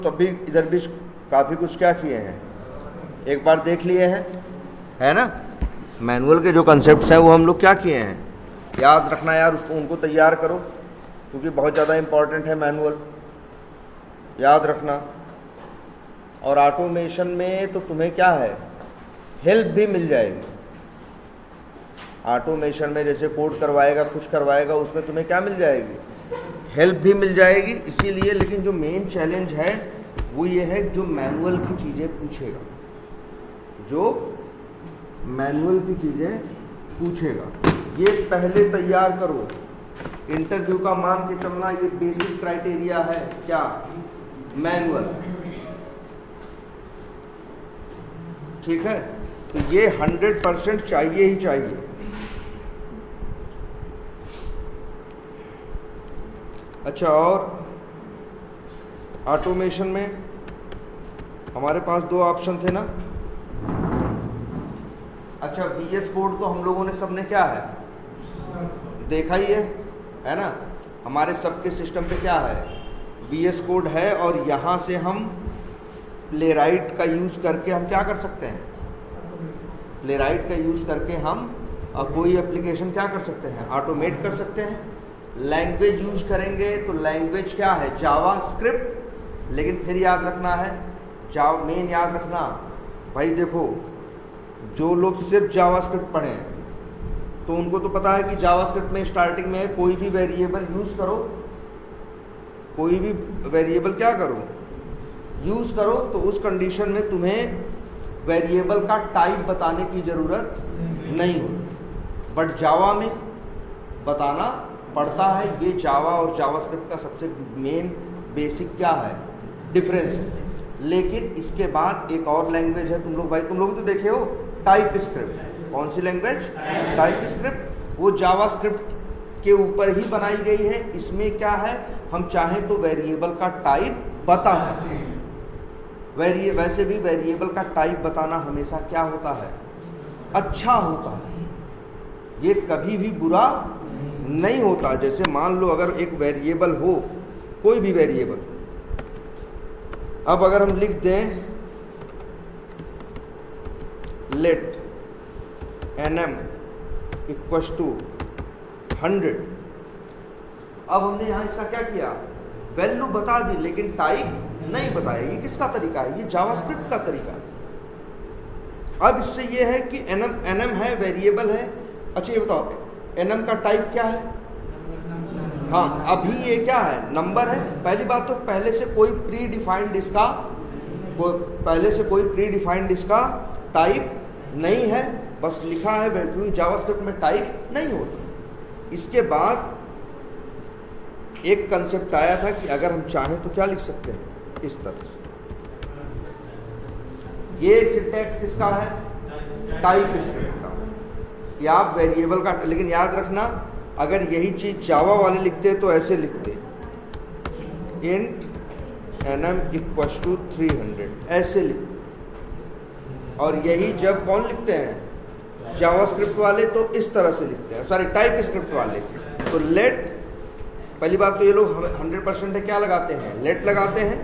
तब भी इधर भी काफ़ी कुछ क्या किए हैं, एक बार देख लिए हैं, है ना। मैनुअल के जो कॉन्सेप्ट्स हैं वो हम लोग क्या किए हैं, याद रखना यार, उसको उनको तैयार करो क्योंकि बहुत ज़्यादा इम्पॉर्टेंट है मैनुअल, याद रखना। और ऑटोमेशन में तो तुम्हें क्या है, हेल्प भी मिल जाएगी। ऑटोमेशन में जैसे कोड करवाएगा, कुछ करवाएगा, उसमें तुम्हें क्या मिल जाएगी, हेल्प भी मिल जाएगी। इसीलिए लेकिन जो मेन चैलेंज है वो ये है जो मैनुअल की चीज़ें पूछेगा, जो मैनुअल की चीज़ें पूछेगा, ये पहले तैयार करो। इंटरव्यू का मान के चलना, ये बेसिक क्राइटेरिया है क्या, मैनुअल, ठीक है। तो ये 100% चाहिए ही चाहिए। अच्छा, और ऑटोमेशन में हमारे पास दो ऑप्शन थे ना। अच्छा, VS कोड तो हम लोगों ने सबने क्या है देखा ही है ना। हमारे सबके सिस्टम पे क्या है, VS कोड है। और यहाँ से हम प्लेराइट का यूज़ करके हम क्या कर सकते हैं, प्लेराइट का यूज़ करके हम कोई एप्लीकेशन क्या कर सकते हैं, ऑटोमेट कर सकते हैं। लैंग्वेज यूज करेंगे तो लैंग्वेज क्या है, जावा स्क्रिप्ट। लेकिन फिर याद रखना है, मेन याद रखना भाई, देखो जो लोग सिर्फ जावा स्क्रिप्ट पढ़े हैं तो उनको तो पता है कि जावा स्क्रिप्ट में स्टार्टिंग में कोई भी वेरिएबल यूज़ करो, कोई भी वेरिएबल क्या करो, यूज़ करो, तो उस कंडीशन में तुम्हें वेरिएबल का टाइप बताने की ज़रूरत नहीं होती। बट जावा में बताना पड़ता है। ये जावा और जावास्क्रिप्ट का सबसे मेन बेसिक क्या है, डिफरेंस है। लेकिन इसके बाद एक और लैंग्वेज है, तुम लोग तो देखे हो, टाइप स्क्रिप्ट। कौन सी लैंग्वेज, टाइप स्क्रिप्ट। वो जावास्क्रिप्ट के ऊपर ही बनाई गई है। इसमें क्या है, हम चाहें तो वेरिएबल का टाइप बता सकते हैं। वैसे भी वेरिएबल का टाइप बताना हमेशा क्या होता है, अच्छा होता है, ये कभी भी बुरा नहीं होता। जैसे मान लो अगर एक वेरिएबल हो, कोई भी वेरिएबल, अब अगर हम लिख दें लेट nm इक्वल्स टू 100, अब हमने यहाँ इसका क्या किया, वैल्यू बता दी लेकिन टाइप नहीं बताया। ये किसका तरीका है, ये जावास्क्रिप्ट का तरीका है। अब इससे ये है कि nm है, वेरिएबल है। अच्छा ये बताओ, nm का टाइप क्या है, हाँ अभी ये क्या है, नंबर है। पहली बात तो पहले से कोई प्री डिफाइंड इसका टाइप नहीं है, बस लिखा है, क्योंकि जावास्क्रिप्ट में टाइप नहीं होता। इसके बाद एक कंसेप्ट आया था कि अगर हम चाहें तो क्या लिख सकते हैं, इस तरह से। ये सिंटैक्स किसका है, टाइप स्क्रिप्ट का, कि आप वेरिएबल का। लेकिन याद रखना, अगर यही चीज़ जावा वाले लिखते तो ऐसे लिखते, इंट nm इक्वल्स टू 300, ऐसे लिखते। और यही जब कौन लिखते हैं, जावास्क्रिप्ट वाले, तो इस तरह से लिखते हैं, सॉरी टाइप स्क्रिप्ट वाले। तो लेट, पहली बात तो ये लोग 100% है क्या लगाते हैं, लेट लगाते हैं,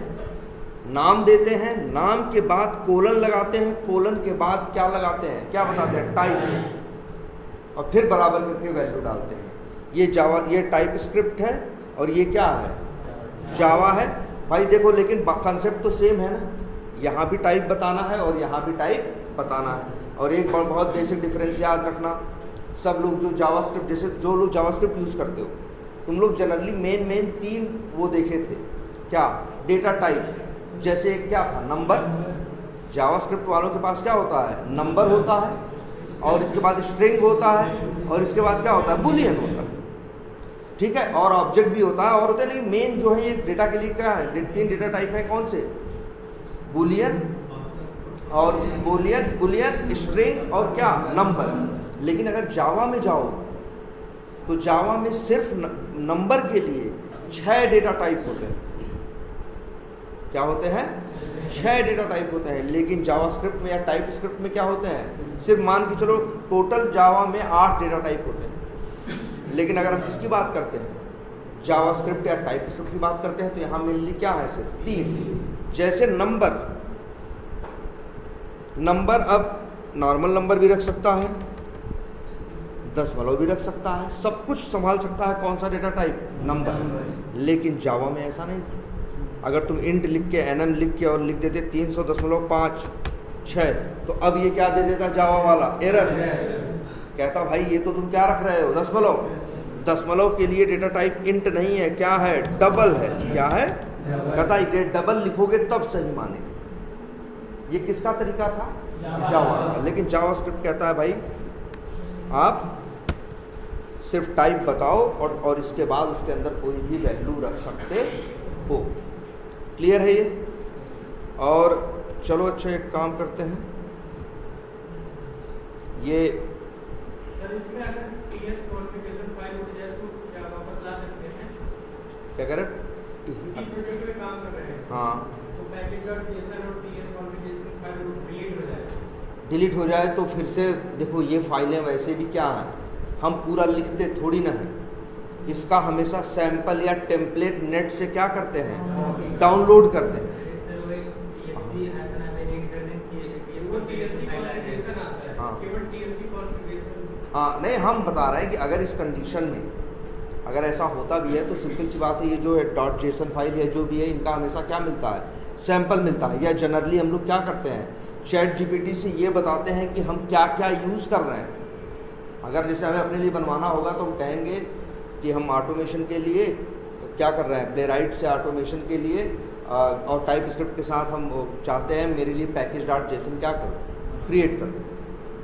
नाम देते हैं, नाम के बाद कोलन लगाते हैं, कोलन के बाद क्या लगाते हैं, क्या बताते हैं, टाइप, और फिर बराबर करके वैल्यू डालते हैं। ये टाइप स्क्रिप्ट है और ये क्या है, जावा है। भाई देखो, लेकिन कंसेप्ट तो सेम है ना, यहाँ भी टाइप बताना है और यहाँ भी टाइप बताना है। और एक बहुत बेसिक डिफरेंस याद रखना, सब लोग जो जावास्क्रिप्ट, जैसे जो लोग जावास्क्रिप्ट यूज़ करते हो, तुम लोग जनरली मेन 3 वो देखे थे क्या, डेटा टाइप। जैसे क्या था, नंबर, जावास्क्रिप्ट वालों के पास क्या होता है, नंबर होता है, और इसके बाद स्ट्रिंग होता है, और इसके बाद क्या होता है, बुलियन होता है, ठीक है। और ऑब्जेक्ट भी होता है और होते हैं। लेकिन मेन जो है ये डेटा के लिए क्या है, 3 डेटा टाइप है, कौन से, बुलियन, स्ट्रिंग और क्या, नंबर। लेकिन अगर जावा में जाओ तो जावा में सिर्फ नंबर के लिए 6 डेटा टाइप होते हैं। क्या होते हैं, 6 डेटा टाइप होते हैं। लेकिन जावास्क्रिप्ट में या टाइप स्क्रिप्ट में क्या होते हैं, सिर्फ मान के चलो टोटल जावा में 8 डेटा टाइप होते हैं। लेकिन अगर हम इसकी बात करते हैं, जावास्क्रिप्ट या टाइप स्क्रिप्ट की बात करते हैं, तो यहाँ मेनली क्या है, सिर्फ 3। जैसे नंबर अब नॉर्मल नंबर भी रख सकता है, दशमलव भी रख सकता है, सब कुछ संभाल सकता है। कौन सा डेटा टाइप? नंबर। लेकिन जावा में ऐसा नहीं था। अगर तुम इंट लिख के एनएम लिख के और लिख देते 300.56, तो अब ये क्या दे देता जावा वाला? एरर। कहता भाई ये तो तुम क्या रख रहे हो? दशमलव। दशमलव के लिए डेटा टाइप इंट नहीं है, क्या है? डबल है। क्या है? कहता ये डबल लिखोगे तब सही माने। ये किसका तरीका था? जावा का। लेकिन जावास्क्रिप्ट कहता है भाई आप सिर्फ टाइप बताओ और इसके बाद उसके अंदर कोई भी वैल्यू रख सकते हो। क्लियर है ये? और चलो अच्छा एक काम करते हैं, ये इसमें अगर टीएस कॉन्फ़िगरेशन फाइल उठ जाए तो क्या वापस ला सकते हैं? क्या करें? इसी प्रोजेक्ट में काम कर रहे हैं। हाँ, तो package.json और टीएस कॉन्फ़िगरेशन फाइल डिलीट हो जाए। डिलीट हो जाए तो फिर से देखो, ये फाइलें वैसे भी क्या हैं, हम पूरा लिखते थोड़ी ना है। इसका हमेशा सैंपल या टेम्पलेट नेट से क्या करते हैं? डाउनलोड करते हैं। हाँ नहीं, हम बता रहे हैं कि अगर इस कंडीशन में अगर ऐसा होता भी है तो सिंपल सी बात है, ये जो है .json फाइल या जो भी है, इनका हमेशा क्या मिलता है? सैंपल मिलता है। या जनरली हम लोग क्या करते हैं, चैट जीपीटी से ये बताते हैं कि हम क्या क्या यूज़ कर रहे हैं। अगर जैसे हमें अपने लिए बनवाना होगा तो हम कहेंगे कि हम ऑटोमेशन के लिए क्या कर रहे हैं, प्लेराइट से ऑटोमेशन के लिए और टाइप स्क्रिप्ट के साथ हम चाहते हैं मेरे लिए पैकेज.json क्या करो, क्रिएट कर दो।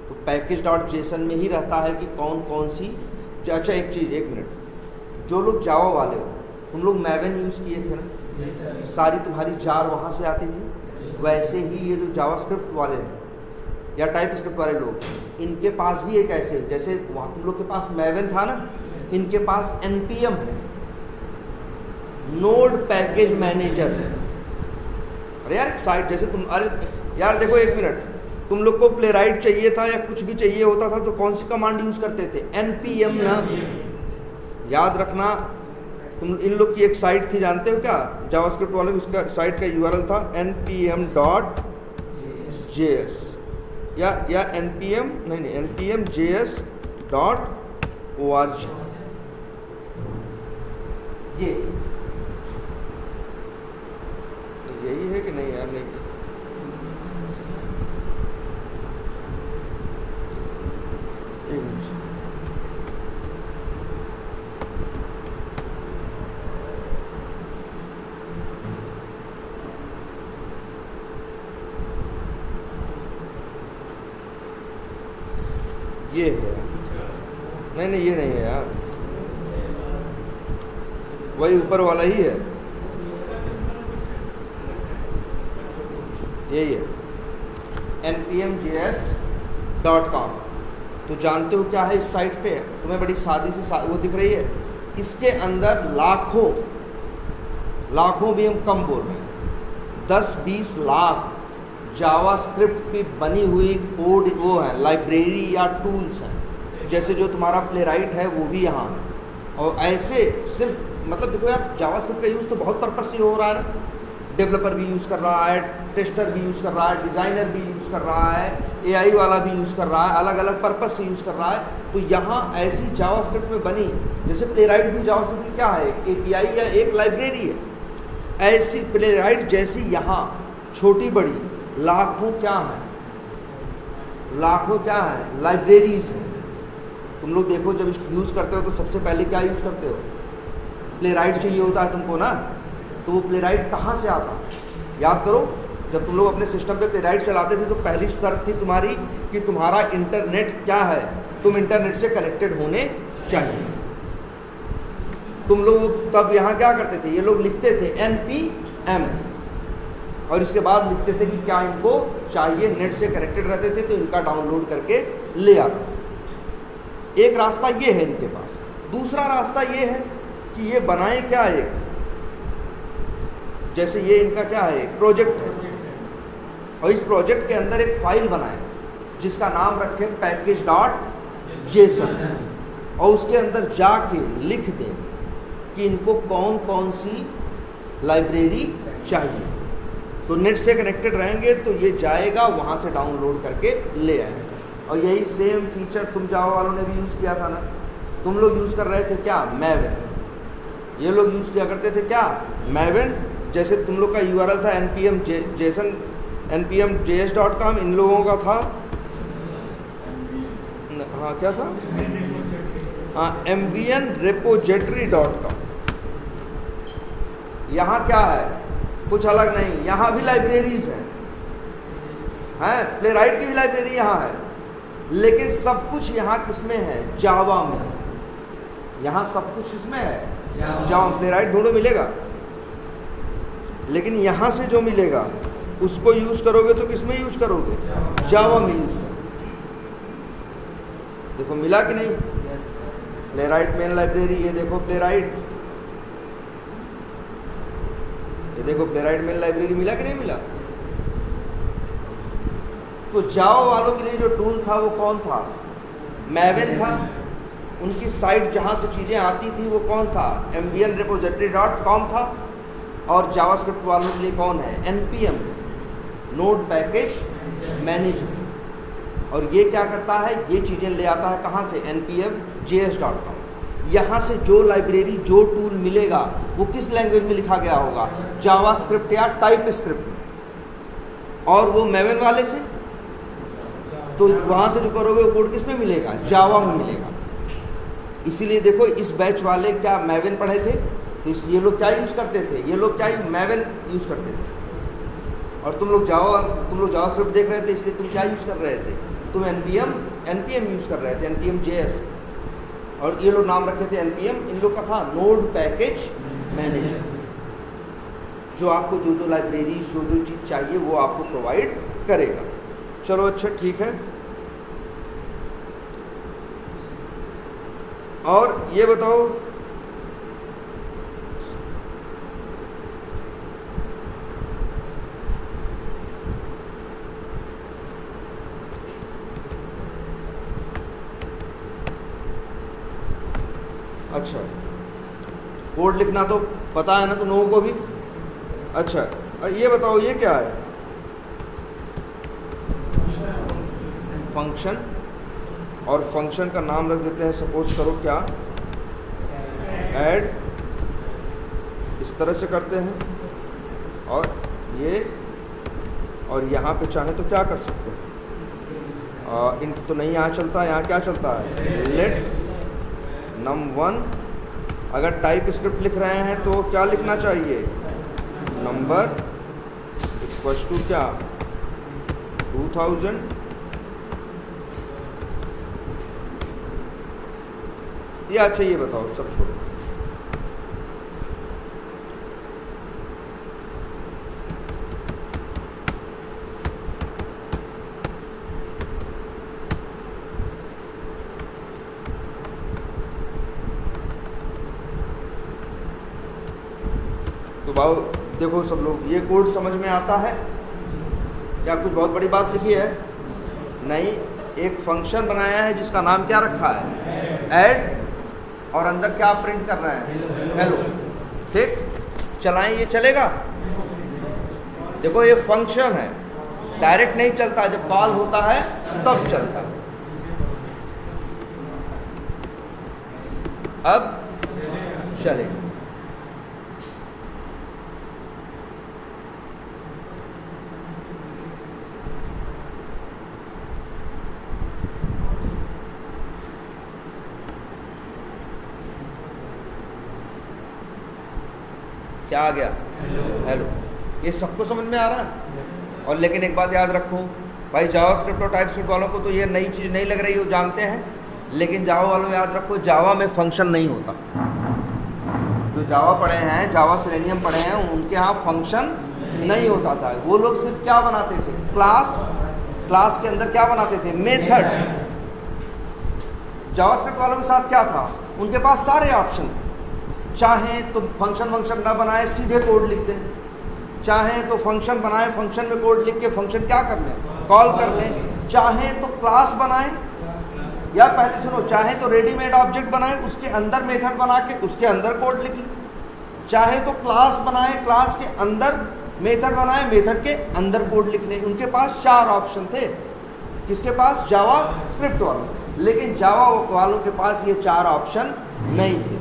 तो पैकेज.json में ही रहता है कि कौन कौन सी। अच्छा एक चीज़, एक मिनट, जो लोग जावा वाले हो, तुम लोग मैवन यूज़ किए थे ना? सारी तुम्हारी जार वहाँ से आती थी। वैसे ही ये जो जावास्क्रिप्ट वाले हैं या टाइप स्क्रिप्ट वाले लोग, इनके पास भी एक ऐसे, जैसे वहाँ तुम लोग के पास मैवन था ना, इनके पास npm है, नोड पैकेज मैनेजर। अरे यार एक साइट जैसे तुम, अरे यार देखो एक मिनट, तुम लोग को प्लेराइट चाहिए था या कुछ भी चाहिए होता था तो कौन सी कमांड यूज़ करते थे? npm ना। याद रखना, तुम इन लोग की एक साइट थी, जानते हो क्या जावास्क्रिप्ट वाले, उसका साइट का यूआरएल था npm.js या npm नहीं npmjs.org। ये यही है कि नहीं यार? नहीं, एक मिनट, ये है। नहीं ये नहीं है यार, वही ऊपर वाला ही है, यही है npmjs.com। तो जानते हो क्या है इस साइट पे? तुम्हें बड़ी सादी सी वो दिख रही है, इसके अंदर लाखों भी हम कम बोल रहे हैं, 10-20 लाख जावास्क्रिप्ट की बनी हुई कोड वो है, लाइब्रेरी या टूल्स हैं। जैसे जो तुम्हारा प्लेराइट है वो भी यहाँ है। और ऐसे सिर्फ मतलब देखो यार, जावास्क्रिप्ट का यूज़ तो बहुत पर्पस से हो रहा है ना। डेवलपर भी यूज़ कर रहा है, टेस्टर भी यूज़ कर रहा है, डिज़ाइनर भी यूज़ कर रहा है, एआई वाला भी यूज़ कर रहा है, अलग अलग पर्पस से यूज़ कर रहा है। तो यहाँ ऐसी जावास्क्रिप्ट में बनी, जैसे प्लेराइट भी जावास्क्रिप्ट की क्या है, एक एपीआई या एक लाइब्रेरी है। ऐसी प्लेराइट जैसी यहाँ छोटी बड़ी लाखों क्या है लाइब्रेरीज हैं। तुम लोग देखो जब यूज़ करते हो तो सबसे पहले क्या यूज़ करते हो? प्लेराइट चाहिए होता है तुमको ना। तो वो प्लेराइट कहाँ से आता है? याद करो, जब तुम लोग अपने सिस्टम पे प्लेराइट चलाते थे तो पहली शर्त थी तुम्हारी कि तुम्हारा इंटरनेट क्या है, तुम इंटरनेट से कनेक्टेड होने चाहिए। तुम लोग तब यहाँ क्या करते थे, ये लोग लिखते थे npm और इसके बाद लिखते थे कि क्या इनको चाहिए, नेट से कनेक्टेड रहते थे तो इनका डाउनलोड करके ले आता था। एक रास्ता ये है इनके पास। दूसरा रास्ता ये है कि ये बनाए क्या, एक जैसे ये इनका क्या है, एक प्रोजेक्ट है, और इस प्रोजेक्ट के अंदर एक फाइल बनाए जिसका नाम रखें पैकेज.json, और उसके अंदर जाके लिख दें कि इनको कौन कौन सी लाइब्रेरी चाहिए। तो नेट से कनेक्टेड रहेंगे तो ये जाएगा वहाँ से डाउनलोड करके ले आएगा। और यही सेम फीचर तुम जावा वालों ने भी यूज़ किया था ना। तुम लोग यूज़ कर रहे थे क्या, मैवन। ये लोग यूज़ किया करते थे क्या, मैवन। जैसे तुम लोग का URL था npm.js.com, इन लोगों का था हाँ क्या था, हाँ mvn repository.com। यहाँ क्या है, कुछ अलग नहीं, यहाँ भी लाइब्रेरीज हैं, प्लेराइट की भी लाइब्रेरी यहाँ है, लेकिन सब कुछ यहाँ किस में है, जावा में। यहाँ सब कुछ इसमें है जावा। प्लेराइट ढूंढो मिलेगा, लेकिन यहाँ से जो मिलेगा उसको यूज़ करोगे तो किस में यूज़ करोगे, जावा में यूज़ करोगे। देखो मिला कि नहीं, प्लेराइट मेन लाइब्रेरी, ये देखो प्लेराइट, ये देखो प्लेराइट मेन लाइब्रेरी, मिला कि नहीं मिला। तो जावा वालों के लिए जो टूल था वो कौन था, मैवन था। उनकी साइट जहाँ से चीज़ें आती थी वो कौन था, mvn repository.com था। और जावास्क्रिप्ट वालों के लिए कौन है, npm, नोड पैकेज मैनेजर। और ये क्या करता है, ये चीज़ें ले आता है कहाँ से, npm.js.com। यहाँ से जो लाइब्रेरी जो टूल मिलेगा वो किस लैंग्वेज में लिखा गया होगा, जावास्क्रिप्ट या टाइप स्क्रिप्ट में। और वो मैवन वाले से तो वहाँ से जो करोगे वो कोड किस में मिलेगा, जावा में मिलेगा। इसीलिए देखो इस बैच वाले क्या मैवन पढ़े थे, तो ये लोग क्या यूज़ करते थे, ये लोग क्या मैवन यूज़ करते थे। और तुम लोग जावास्क्रिप्ट देख रहे थे, इसलिए तुम क्या यूज़ कर रहे थे, तुम npm यूज़ कर रहे थे, npm.js। और ये लोग नाम रखे थे npm, इन लोग का था नोड पैकेज मैनेजर, जो आपको जो लाइब्रेरी जो चीज़ चाहिए वो आपको प्रोवाइड करेगा। चलो अच्छा ठीक है। और ये बताओ, अच्छा कोड लिखना तो पता है ना तुम लोगों को भी। अच्छा ये बताओ ये क्या है, फंक्शन। और फंक्शन का नाम रख देते हैं, सपोज करो क्या, ऐड, इस तरह से करते हैं। और ये, और यहाँ पे चाहे तो क्या कर सकते हैं, इनकी तो नहीं यहाँ चलता, यहाँ क्या चलता है, लेट num1। अगर टाइप स्क्रिप्ट लिख रहे हैं तो क्या लिखना चाहिए, नंबर इक्वल्स टू क्या, 2000। ये अच्छा ये बताओ, सब छोड़ो। तो भाव देखो सब लोग, ये कोड समझ में आता है क्या, कुछ बहुत बड़ी बात लिखी है नहीं। एक फंक्शन बनाया है जिसका नाम क्या रखा है, ऐड, और अंदर क्या प्रिंट कर रहे हैं, हेलो। ठीक, चलाएं, ये चलेगा। देखो ये फंक्शन है, डायरेक्ट नहीं चलता, जब कॉल होता है तब चलता है। अब चलेगा। क्या आ गया, हेलो। ये सबको समझ में आ रहा है। और लेकिन एक बात याद रखो भाई, जावास्क्रिप्ट और टाइपस्क्रिप्ट वालों को तो ये नई चीज़ नहीं लग रही, वो जानते हैं। लेकिन जावा वालों याद रखो, जावा में फंक्शन नहीं होता। जो जावा पढ़े हैं, जावा सेलेनियम पढ़े हैं, उनके यहाँ फंक्शन नहीं होता था। वो लोग सिर्फ क्या बनाते थे, क्लास के अंदर क्या बनाते थे, मेथड। जावास्क्रिप्ट वालों के साथ क्या था, उनके पास सारे ऑप्शन थे। चाहे तो फंक्शन ना बनाए, सीधे कोड लिख दें। चाहे तो फंक्शन बनाए, फंक्शन में कोड लिख के फंक्शन क्या कर लें, कॉल कर लें। चाहे तो क्लास बनाए, या पहले सुनो, चाहे तो रेडीमेड ऑब्जेक्ट बनाए, उसके अंदर मेथड बना के उसके अंदर कोड लिख लें। चाहे तो क्लास बनाए, क्लास के अंदर मेथड बनाए, मेथड के अंदर कोड लिखने। उनके पास 4 ऑप्शन थे, किसके पास? जावा स्क्रिप्ट वालों। लेकिन जावा वालों के पास ये 4 ऑप्शन नहीं थे,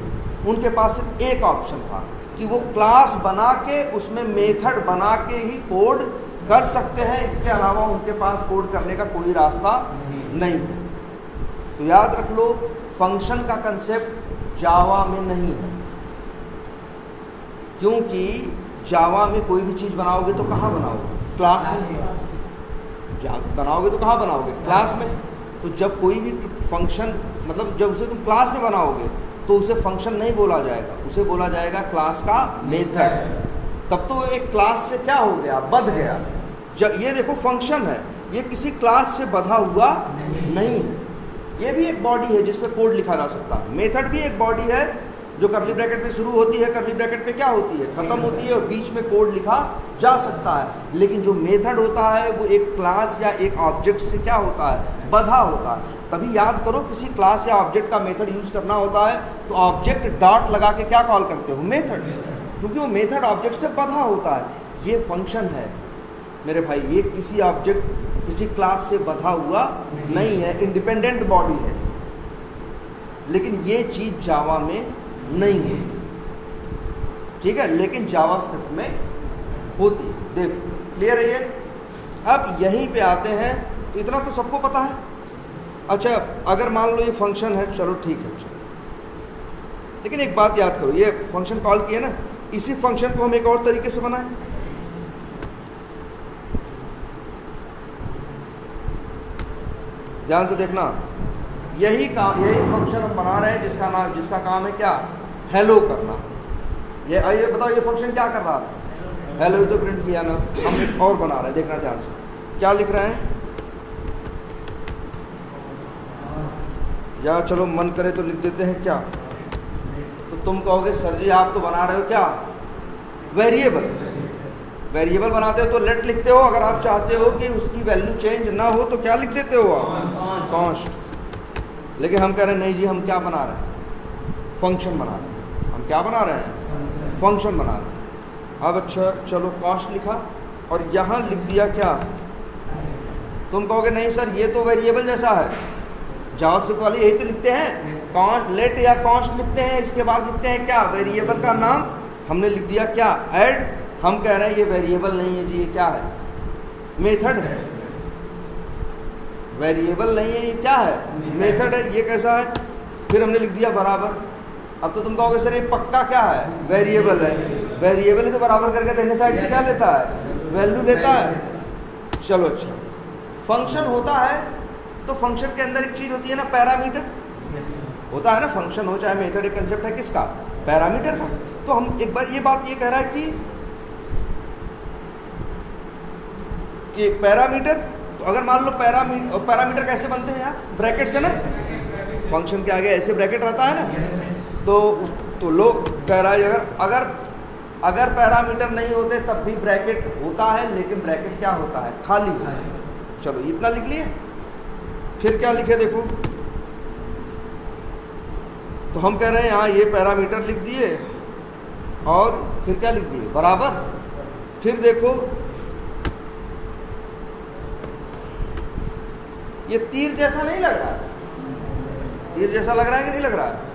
उनके पास सिर्फ एक ऑप्शन था कि वो क्लास बना के उसमें मेथड बना के ही कोड कर सकते हैं, इसके अलावा उनके पास कोड करने का कोई रास्ता नहीं था। तो याद रख लो, फंक्शन का कंसेप्ट जावा में नहीं है, क्योंकि जावा में कोई भी चीज़ बनाओगे तो कहाँ बनाओगे? क्लास में। बनाओगे तो कहाँ बनाओगे? क्लास में। तो जब कोई भी फंक्शन, मतलब जब उसे तुम क्लास में बनाओगे तो उसे फंक्शन नहीं बोला जाएगा, उसे बोला जाएगा क्लास का मेथड। तब तो एक क्लास से क्या हो गया? बंध गया। जब ये देखो फंक्शन है, ये किसी क्लास से बंधा हुआ नहीं है, ये भी एक बॉडी है जिसमें कोड लिखा जा सकता है। मेथड भी एक बॉडी है जो कर्ली ब्रैकेट पे शुरू होती है, कर्ली ब्रैकेट पे क्या होती है? खत्म होती है, और बीच में कोड लिखा जा सकता है। लेकिन जो मेथड होता है वो एक क्लास या एक ऑब्जेक्ट से क्या होता है? बंधा होता है। तभी याद करो, किसी क्लास या ऑब्जेक्ट का मेथड यूज़ करना होता है तो ऑब्जेक्ट डॉट लगा के क्या कॉल करते हो? मेथड, क्योंकि वो मेथड ऑब्जेक्ट से बंधा होता है। ये फंक्शन है मेरे भाई, ये किसी ऑब्जेक्ट, किसी क्लास से बंधा हुआ नहीं है, इंडिपेंडेंट बॉडी है। लेकिन ये चीज़ जावा में नहीं है, ठीक है, लेकिन जावास्क्रिप्ट में होती है। देखो क्लियर है ये। अब यहीं पे आते हैं, तो इतना तो सबको पता है। अच्छा, अगर मान लो ये फंक्शन है, चलो ठीक है, चलो, लेकिन एक बात याद करो, ये फंक्शन कॉल किया ना, इसी फंक्शन को हम एक और तरीके से बनाएं। ध्यान से देखना, यही काम, यही फंक्शन हम बना रहे हैं जिसका काम है क्या? हेलो करना। ये बताओ, ये फंक्शन क्या कर रहा था? हेलो ही तो प्रिंट किया ना। हम एक और बना रहे हैं, देखना ध्यान से, क्या लिख रहे हैं? या चलो मन करे तो लिख देते हैं क्या? तो तुम कहोगे सर जी आप तो बना रहे हो क्या? वेरिएबल। वेरिएबल बनाते हो तो लेट लिखते हो, अगर आप चाहते हो कि उसकी वैल्यू चेंज ना हो तो क्या लिख देते हो आप? कॉन्स्ट। लेकिन हम कह रहे हैं नहीं जी, हम क्या बना रहे हैं? फंक्शन बना रहे हैं। हम क्या बना रहे हैं? फंक्शन बना रहे हैं। अब अच्छा चलो कॉस्ट लिखा और यहाँ लिख दिया क्या? तुम कहोगे नहीं सर ये तो वेरिएबल जैसा है, जावास्क्रिप्ट वाले यही तो लिखते हैं, कॉन्स्ट लेट या कॉन्स्ट लिखते हैं, इसके बाद लिखते हैं क्या? वेरिएबल का नाम। हमने लिख दिया क्या? ऐड। हम कह रहे हैं ये वेरिएबल नहीं है जी, ये क्या है? मेथड है। वेरिएबल नहीं है, ये क्या है? मेथड है। ये कैसा है? फिर हमने लिख दिया बराबर। अब तो तुम कहोगे सर ये पक्का क्या है? वेरिएबल है। वेरिएबल ही तो बराबर करके देने साइड से क्या लेता है? वैल्यू लेता है। चलो अच्छा, फंक्शन होता है तो फंक्शन के अंदर एक चीज़ होती है ना, पैरामीटर होता है ना। फंक्शन हो चाहे मेथड, एक कंसेप्ट है किसका? पैरामीटर का। तो हम एक बार ये बात ये कह रहा है कि पैरामीटर, तो अगर मान लो पैरामीटर कैसे बनते हैं यार? ब्रैकेट से ना। फंक्शन के आगे ऐसे ब्रैकेट रहता है ना, तो लो कह रहा है अगर पैरामीटर नहीं होते तब भी ब्रैकेट होता है, लेकिन ब्रैकेट क्या होता है? खाली होता है। चलो इतना लिख लिए। फिर क्या लिखे देखो, तो हम कह रहे हैं यहाँ ये पैरामीटर लिख दिए और फिर क्या लिख दिए? बराबर। फिर देखो ये तीर जैसा नहीं लग रहा? तीर जैसा लग रहा है कि नहीं लग रहा है?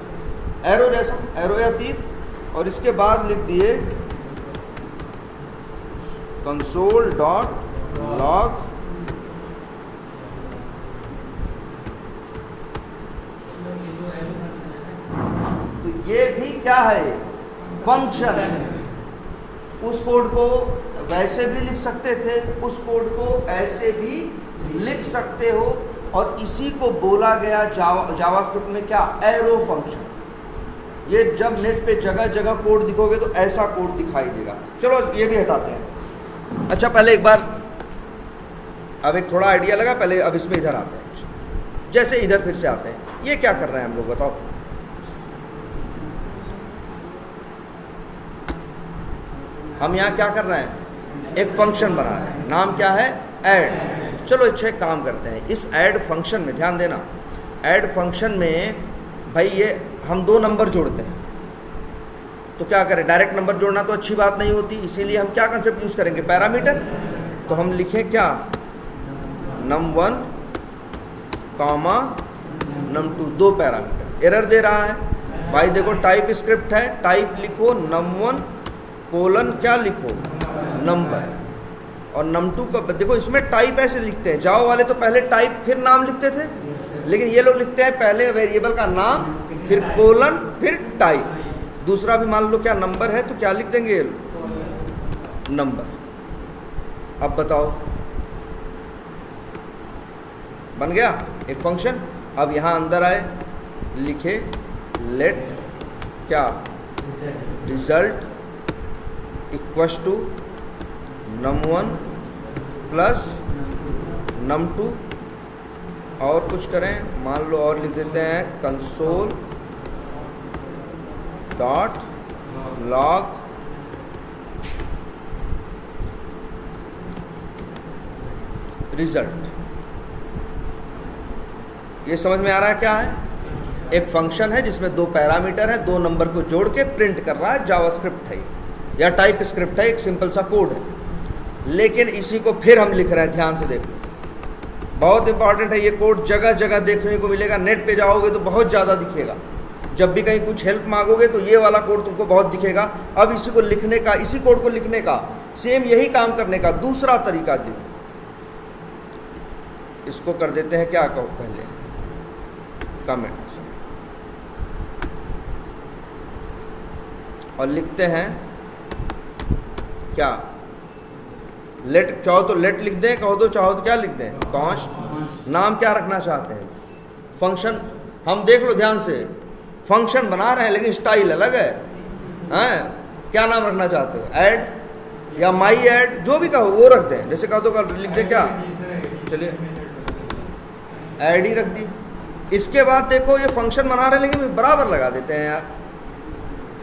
एरो जैसा, एरो या तीर। और इसके बाद लिख दिए कंसोल डॉट लॉग। तो ये भी क्या है? फंक्शन। उस कोड को वैसे भी लिख सकते थे, उस कोड को ऐसे भी लिख सकते हो, और इसी को बोला गया जावास्क्रिप्ट में क्या? Arrow function. ये जब नेट पे जगह जगह कोड दिखोगे तो ऐसा कोड दिखाई देगा। चलो ये भी हटाते हैं। अच्छा पहले एक बार, अब एक थोड़ा आइडिया लगा, पहले अब इसमें इधर आते हैं। जैसे इधर फिर से आते हैं, ये क्या कर रहे हैं हम लोग बताओ? हम यहाँ क्या कर रहे हैं? एक फंक्शन बना रहे हैं, नाम क्या है? ऐड। चलो अच्छा एक काम करते हैं, इस ऐड फंक्शन में ध्यान देना। ऐड फंक्शन में भाई ये हम 2 नंबर जोड़ते हैं, तो क्या करें, डायरेक्ट नंबर जोड़ना तो अच्छी बात नहीं होती, इसीलिए हम क्या कंसेप्ट यूज़ करेंगे, पैरामीटर। तो हम लिखें क्या, num1 comma num2, 2 parameter. Error दे रहा है भाई, देखो टाइप स्क्रिप्ट है, टाइप लिखो num1 कोलन क्या लिखो, नंबर, और num2 का देखो इसमें टाइप ऐसे लिखते हैं, जावा वाले तो पहले टाइप फिर नाम लिखते थे, लेकिन ये लोग लिखते हैं पहले वेरिएबल का नाम फिर कोलन फिर टाइप। दूसरा भी मान लो क्या नंबर है तो क्या लिख देंगे, नंबर। अब बताओ, बन गया एक फंक्शन। अब यहाँ अंदर आए, लिखे लेट क्या, result equals to num1 plus num2, और कुछ करें, मान लो और लिख देते हैं कंसोल डॉट लॉग रिजल्ट। ये समझ में आ रहा है क्या है, एक फंक्शन है जिसमें 2 पैरामीटर है, 2 नंबर को जोड़ के प्रिंट कर रहा है, जावास्क्रिप्ट है या टाइप स्क्रिप्ट है, एक सिंपल सा कोड है। लेकिन इसी को फिर हम लिख रहे हैं, ध्यान से देखो, बहुत इंपॉर्टेंट है ये कोड, जगह जगह देखने को मिलेगा, नेट पे जाओगे तो बहुत ज़्यादा दिखेगा, जब भी कहीं कुछ हेल्प मांगोगे तो ये वाला कोड तुमको बहुत दिखेगा। अब इसी को लिखने का, इसी कोड को लिखने का, सेम यही काम करने का दूसरा तरीका देखो, इसको कर देते हैं क्या, कहो पहले कमेंट, और लिखते हैं क्या, लेट, चाहो तो लेट लिख दें, कहो तो चाहो तो क्या लिख दें, कॉन्स्ट। नाम क्या रखना चाहते हैं, फंक्शन, हम देख लो ध्यान से, फंक्शन बना रहे हैं लेकिन स्टाइल अलग है, हैं? क्या नाम रखना चाहते हो, ऐड या माई ऐड, जो भी कहो वो रख दें, जैसे कहो तो लिख दें क्या, चलिए ऐड ही रख दी। इसके बाद देखो ये फंक्शन बना रहे हैं लेकिन बराबर लगा देते हैं यार,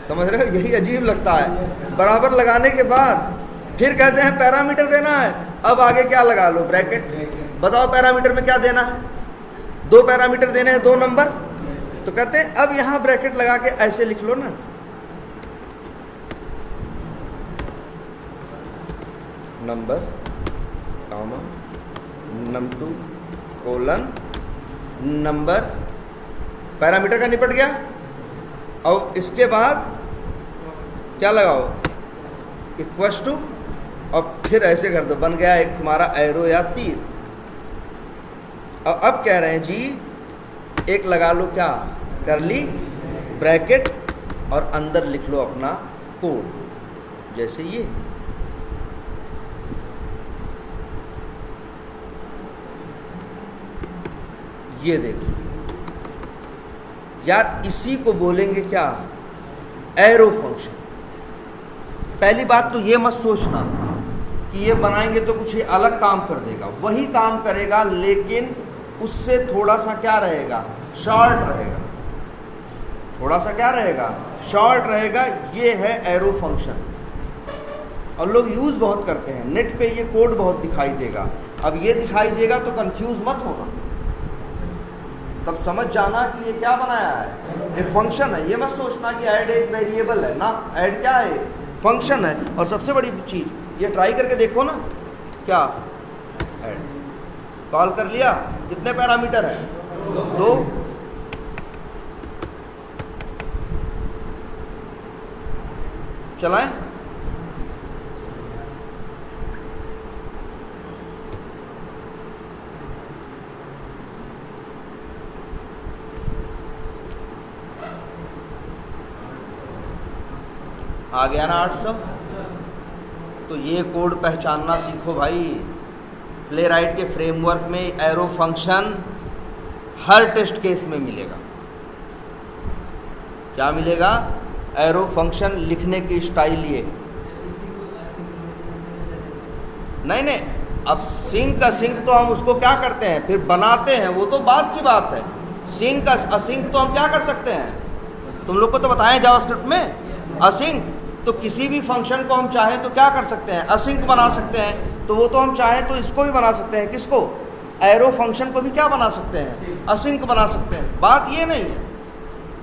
समझ रहे हो, यही अजीब लगता है। बराबर लगाने के बाद फिर कहते हैं पैरामीटर देना है, अब आगे क्या लगा लो, ब्रैकेट। बताओ पैरामीटर में क्या देना है, 2 पैरामीटर देने हैं, 2 नंबर, तो कहते हैं अब यहाँ ब्रैकेट लगा के ऐसे लिख लो ना, number comma num2 colon number, parameter का निपट गया। और इसके बाद क्या लगाओ, इक्वल्स टू, और फिर ऐसे कर दो, बन गया एक तुम्हारा एरो या तीर। और अब कह रहे हैं जी एक लगा लो क्या, करली ब्रैकेट, और अंदर लिख लो अपना कोड, जैसे ये देखो यार, इसी को बोलेंगे क्या, एरो फंक्शन। पहली बात तो ये मत सोचना कि ये बनाएंगे तो कुछ ये अलग काम कर देगा, वही काम करेगा लेकिन उससे थोड़ा सा क्या रहेगा, शॉर्ट रहेगा, थोड़ा सा क्या रहेगा, शॉर्ट रहेगा। ये है एरो फंक्शन, और लोग यूज़ बहुत करते हैं, नेट पे ये कोड बहुत दिखाई देगा। अब ये दिखाई देगा तो कंफ्यूज मत होना, तब समझ जाना कि ये क्या बनाया है, एक फंक्शन है। ये मत सोचना कि ऐड एक वेरिएबल है ना, ऐड क्या है, फंक्शन है। और सबसे बड़ी चीज़ ये ट्राई करके देखो ना, क्या ऐड कॉल कर लिया, कितने पैरामीटर है, 2, चलाएं। आ गया ना 800। तो ये कोड पहचानना सीखो भाई। प्लेराइट के फ्रेमवर्क में एरो फंक्शन हर टेस्ट केस में मिलेगा। क्या मिलेगा, एरो फंक्शन लिखने की स्टाइल ये नहीं, अब सिंक का सिंक तो हम उसको क्या करते हैं, फिर बनाते हैं, वो तो बाद की बात है। सिंक असिंक तो हम क्या कर सकते हैं, तुम लोग को तो बताएं जावास्क्रिप्ट में असिंक, तो किसी भी फंक्शन को हम चाहें तो क्या कर सकते हैं, असिंक बना सकते हैं। तो वो तो हम चाहें तो इसको भी बना सकते हैं, किसको, एरो फंक्शन को भी क्या बना सकते हैं, असिंक बना सकते हैं। बात ये नहीं है,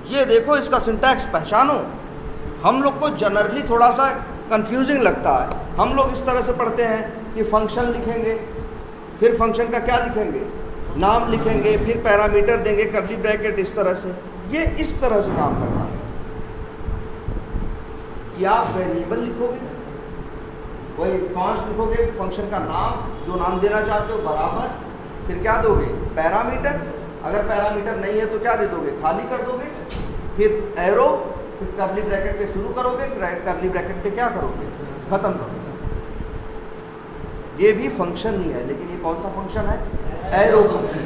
ये देखो इसका सिंटैक्स पहचानो, हम लोग को जनरली थोड़ा सा कंफ्यूजिंग लगता है। हम लोग इस तरह से पढ़ते हैं कि फंक्शन लिखेंगे, फिर फंक्शन का क्या लिखेंगे, नाम लिखेंगे, फिर पैरामीटर देंगे, कर्ली ब्रैकेट, इस तरह से। ये इस तरह से काम करता है कि आप वेरिएबल लिखोगे, वही कॉन्स्ट लिखोगे, फंक्शन का नाम जो नाम देना चाहते हो बराबर, फिर क्या दोगे, पैरामीटर। अगर पैरामीटर नहीं है तो क्या दे दोगे, खाली कर दोगे, फिर एरो, फिर कर्ली ब्रैकेट पे शुरू करोगे, कर्ली ब्रैकेट पे क्या करोगे, खत्म करोगे। ये भी फंक्शन ही है, लेकिन ये कौन सा फंक्शन है, एरो फंक्शन।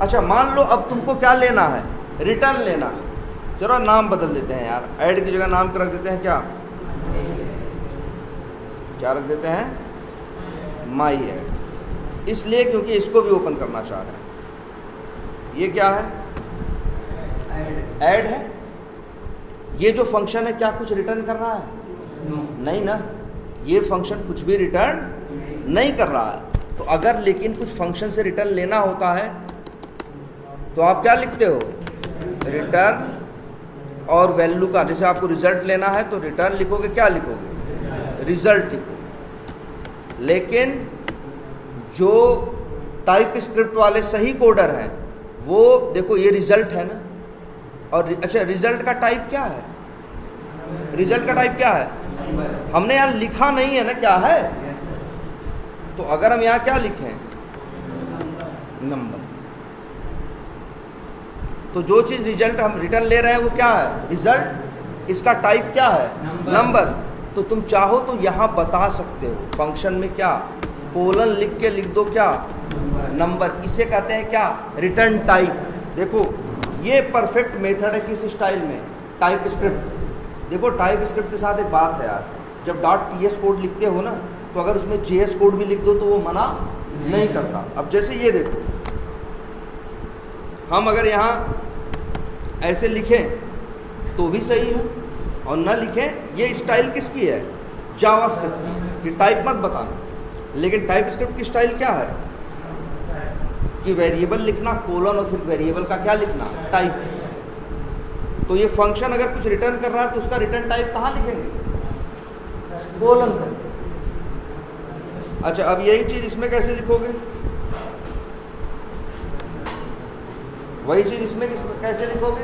अच्छा, मान लो अब तुमको क्या लेना है, रिटर्न लेना है। चलो नाम बदल देते हैं यार, ऐड की जगह नाम रख देते हैं क्या रख देते हैं, माई ऐड। इसलिए क्योंकि इसको भी ओपन करना चाह रहे हैं। ये क्या है, ऐड है। ये जो फंक्शन है क्या कुछ रिटर्न कर रहा है, नहीं ना, ये फंक्शन कुछ भी रिटर्न नहीं कर रहा है। तो अगर लेकिन कुछ फंक्शन से रिटर्न लेना होता है तो आप क्या लिखते हो, रिटर्न और वैल्यू का। जैसे आपको रिजल्ट लेना है तो रिटर्न लिखोगे, क्या लिखोगे, रिजल्ट लिखोगे। लेकिन जो टाइप स्क्रिप्ट वाले सही कोडर हैं वो देखो, ये रिजल्ट है ना, और अच्छा रिजल्ट का टाइप क्या है, रिजल्ट का टाइप क्या है, हमने यहाँ लिखा नहीं है ना क्या है। तो अगर हम यहाँ क्या लिखें, नंबर, तो जो चीज़ रिजल्ट हम रिटर्न ले रहे हैं वो क्या है, रिजल्ट। इसका टाइप क्या है, नंबर। तो तुम चाहो तो यहाँ बता सकते हो फंक्शन में क्या, कोलन लिख के लिख दो क्या, नंबर। इसे कहते हैं क्या, रिटर्न टाइप। देखो ये परफेक्ट मेथड है किस स्टाइल में, टाइप स्क्रिप्ट। देखो टाइप स्क्रिप्ट के साथ एक बात है यार, जब .ts कोड लिखते हो ना, तो अगर उसमें JS कोड भी लिख दो तो वो मना नहीं करता। अब जैसे ये देखो, हम अगर यहाँ ऐसे लिखें तो भी सही है, और ना लिखें, ये स्टाइल किसकी है, जावास्क्रिप्ट की। टाइप मत बताना, लेकिन टाइप स्क्रिप्ट की स्टाइल क्या है कि वेरिएबल लिखना, कोलन, और फिर वेरिएबल का क्या लिखना, टाइप। तो ये फंक्शन अगर कुछ रिटर्न कर रहा है तो उसका रिटर्न टाइप कहाँ लिखेंगे, कोलन करके। अच्छा, अब यही चीज़ इसमें कैसे लिखोगे, वही चीज़ इसमें कैसे लिखोगे,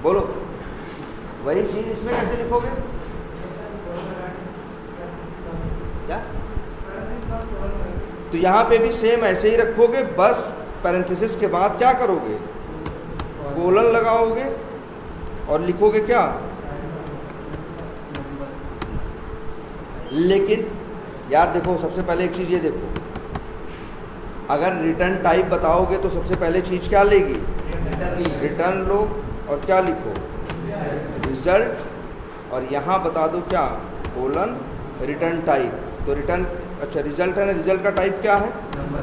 बोलो, वही चीज़ इसमें कैसे लिखोगे, क्या। तो यहाँ पे भी सेम ऐसे ही रखोगे, बस पैरेंथेसिस के बाद क्या करोगे, कोलन लगाओगे और लिखोगे क्या। लेकिन यार देखो, सबसे पहले एक चीज़ ये देखो, अगर रिटर्न टाइप बताओगे तो सबसे पहले चीज़ क्या लेगी, रिटर्न लो, और क्या लिखो, रिजल्ट, और यहाँ बता दो क्या, कोलन, रिटर्न टाइप। तो रिटर्न, अच्छा रिजल्ट है ना, रिजल्ट का टाइप क्या है, नंबर।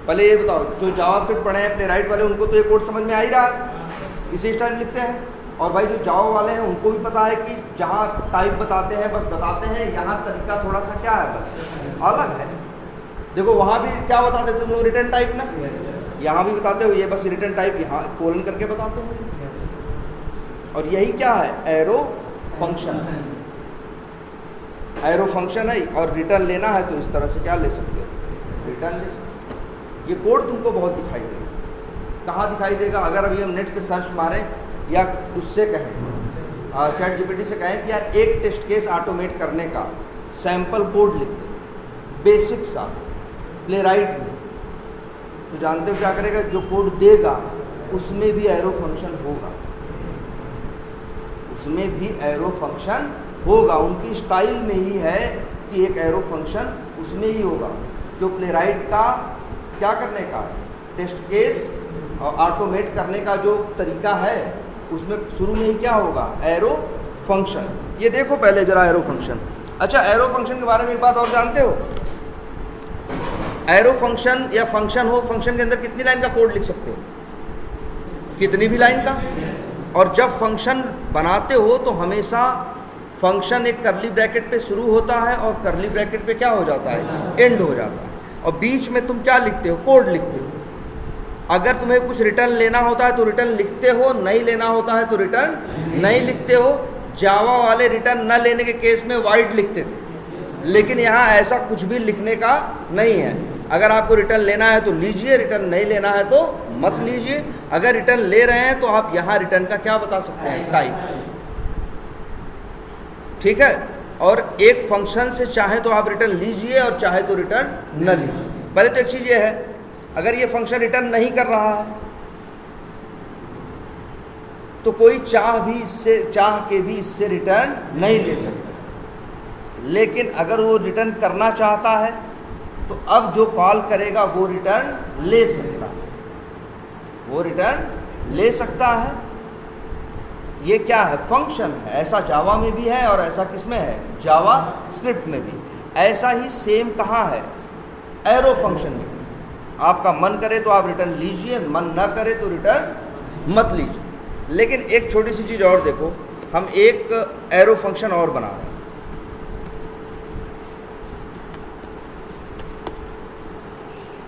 पहले ये बताओ, जो जावास्क्रिप्ट पढ़े हैं प्लेराइट वाले, उनको तो ये कोड समझ में आ ही रहा है, इसी स्टाइल में लिखते हैं। और भाई जो जावा वाले हैं उनको भी पता है कि जहाँ टाइप बताते हैं बस बताते हैं, यहाँ तरीका थोड़ा सा क्या है, बस अलग है। देखो वहाँ भी क्या बताते थे तुम लोग, रिटर्न टाइप ना, यहाँ भी बताते हो ये बस रिटर्न टाइप, यहाँ कोलन करके बताते हैं। और यही क्या है, एरो फंक्शन। एरो फंक्शन है, और रिटर्न लेना है तो इस तरह से क्या ले सकते हो, रिटर्न ले सकते हो। ये कोड तुमको बहुत दिखाई देगा। कहाँ दिखाई देगा, अगर अभी हम नेट पे सर्च मारें या उससे कहें, चैट जीपीटी से कहें कि यार एक टेस्ट केस ऑटोमेट करने का सैम्पल कोड लिख दे, बेसिक सा प्लेराइट में, तो जानते हो क्या करेगा, जो कोड देगा उसमें भी एरो फंक्शन होगा, उसमें भी एरो फंक्शन होगा। उनकी स्टाइल में ही है कि एक एरो फंक्शन उसमें ही होगा। जो प्लेराइट का क्या करने का, टेस्ट केस और ऑटोमेट करने का जो तरीका है, उसमें शुरू में ही क्या होगा, एरो फंक्शन। ये देखो पहले जरा एरो फंक्शन। अच्छा, एरो फंक्शन के बारे में एक बात और जानते हो, एरो फंक्शन या फंक्शन हो, फंक्शन के अंदर कितनी लाइन का कोड लिख सकते हो, कितनी भी लाइन का। और जब फंक्शन बनाते हो तो हमेशा फंक्शन एक करली ब्रैकेट पे शुरू होता है और करली ब्रैकेट पे क्या हो जाता है, एंड हो जाता है, और बीच में तुम क्या लिखते हो, कोड लिखते हो। अगर तुम्हें कुछ रिटर्न लेना होता है तो रिटर्न लिखते हो, नहीं लेना होता है तो रिटर्न नहीं लिखते हो। जावा वाले रिटर्न न लेने के केस में वाइड लिखते थे, लेकिन यहाँ ऐसा कुछ भी लिखने का नहीं है। अगर आपको रिटर्न लेना है तो लीजिए, रिटर्न नहीं लेना है तो मत लीजिए। अगर रिटर्न ले रहे हैं तो आप यहाँ रिटर्न का क्या बता सकते हैं, टाइप, ठीक है। और एक फंक्शन से चाहे तो आप रिटर्न लीजिए और चाहे तो रिटर्न न लीजिए। पहले तो एक चीज़ ये है, अगर ये फंक्शन रिटर्न नहीं कर रहा है तो कोई चाह के भी इससे रिटर्न नहीं ले सकता। लेकिन अगर वो रिटर्न करना चाहता है तो अब जो कॉल करेगा वो रिटर्न ले सकता है, वो रिटर्न ले सकता है। ये क्या है, फंक्शन है। ऐसा जावा में भी है और ऐसा किस में है, जावा स्क्रिप्ट में भी। ऐसा ही सेम कहाँ है, एरो फंक्शन में। आपका मन करे तो आप रिटर्न लीजिए, मन ना करे तो रिटर्न मत लीजिए। लेकिन एक छोटी सी चीज़ और देखो, हम एक एरो फंक्शन और बना रहे हैं।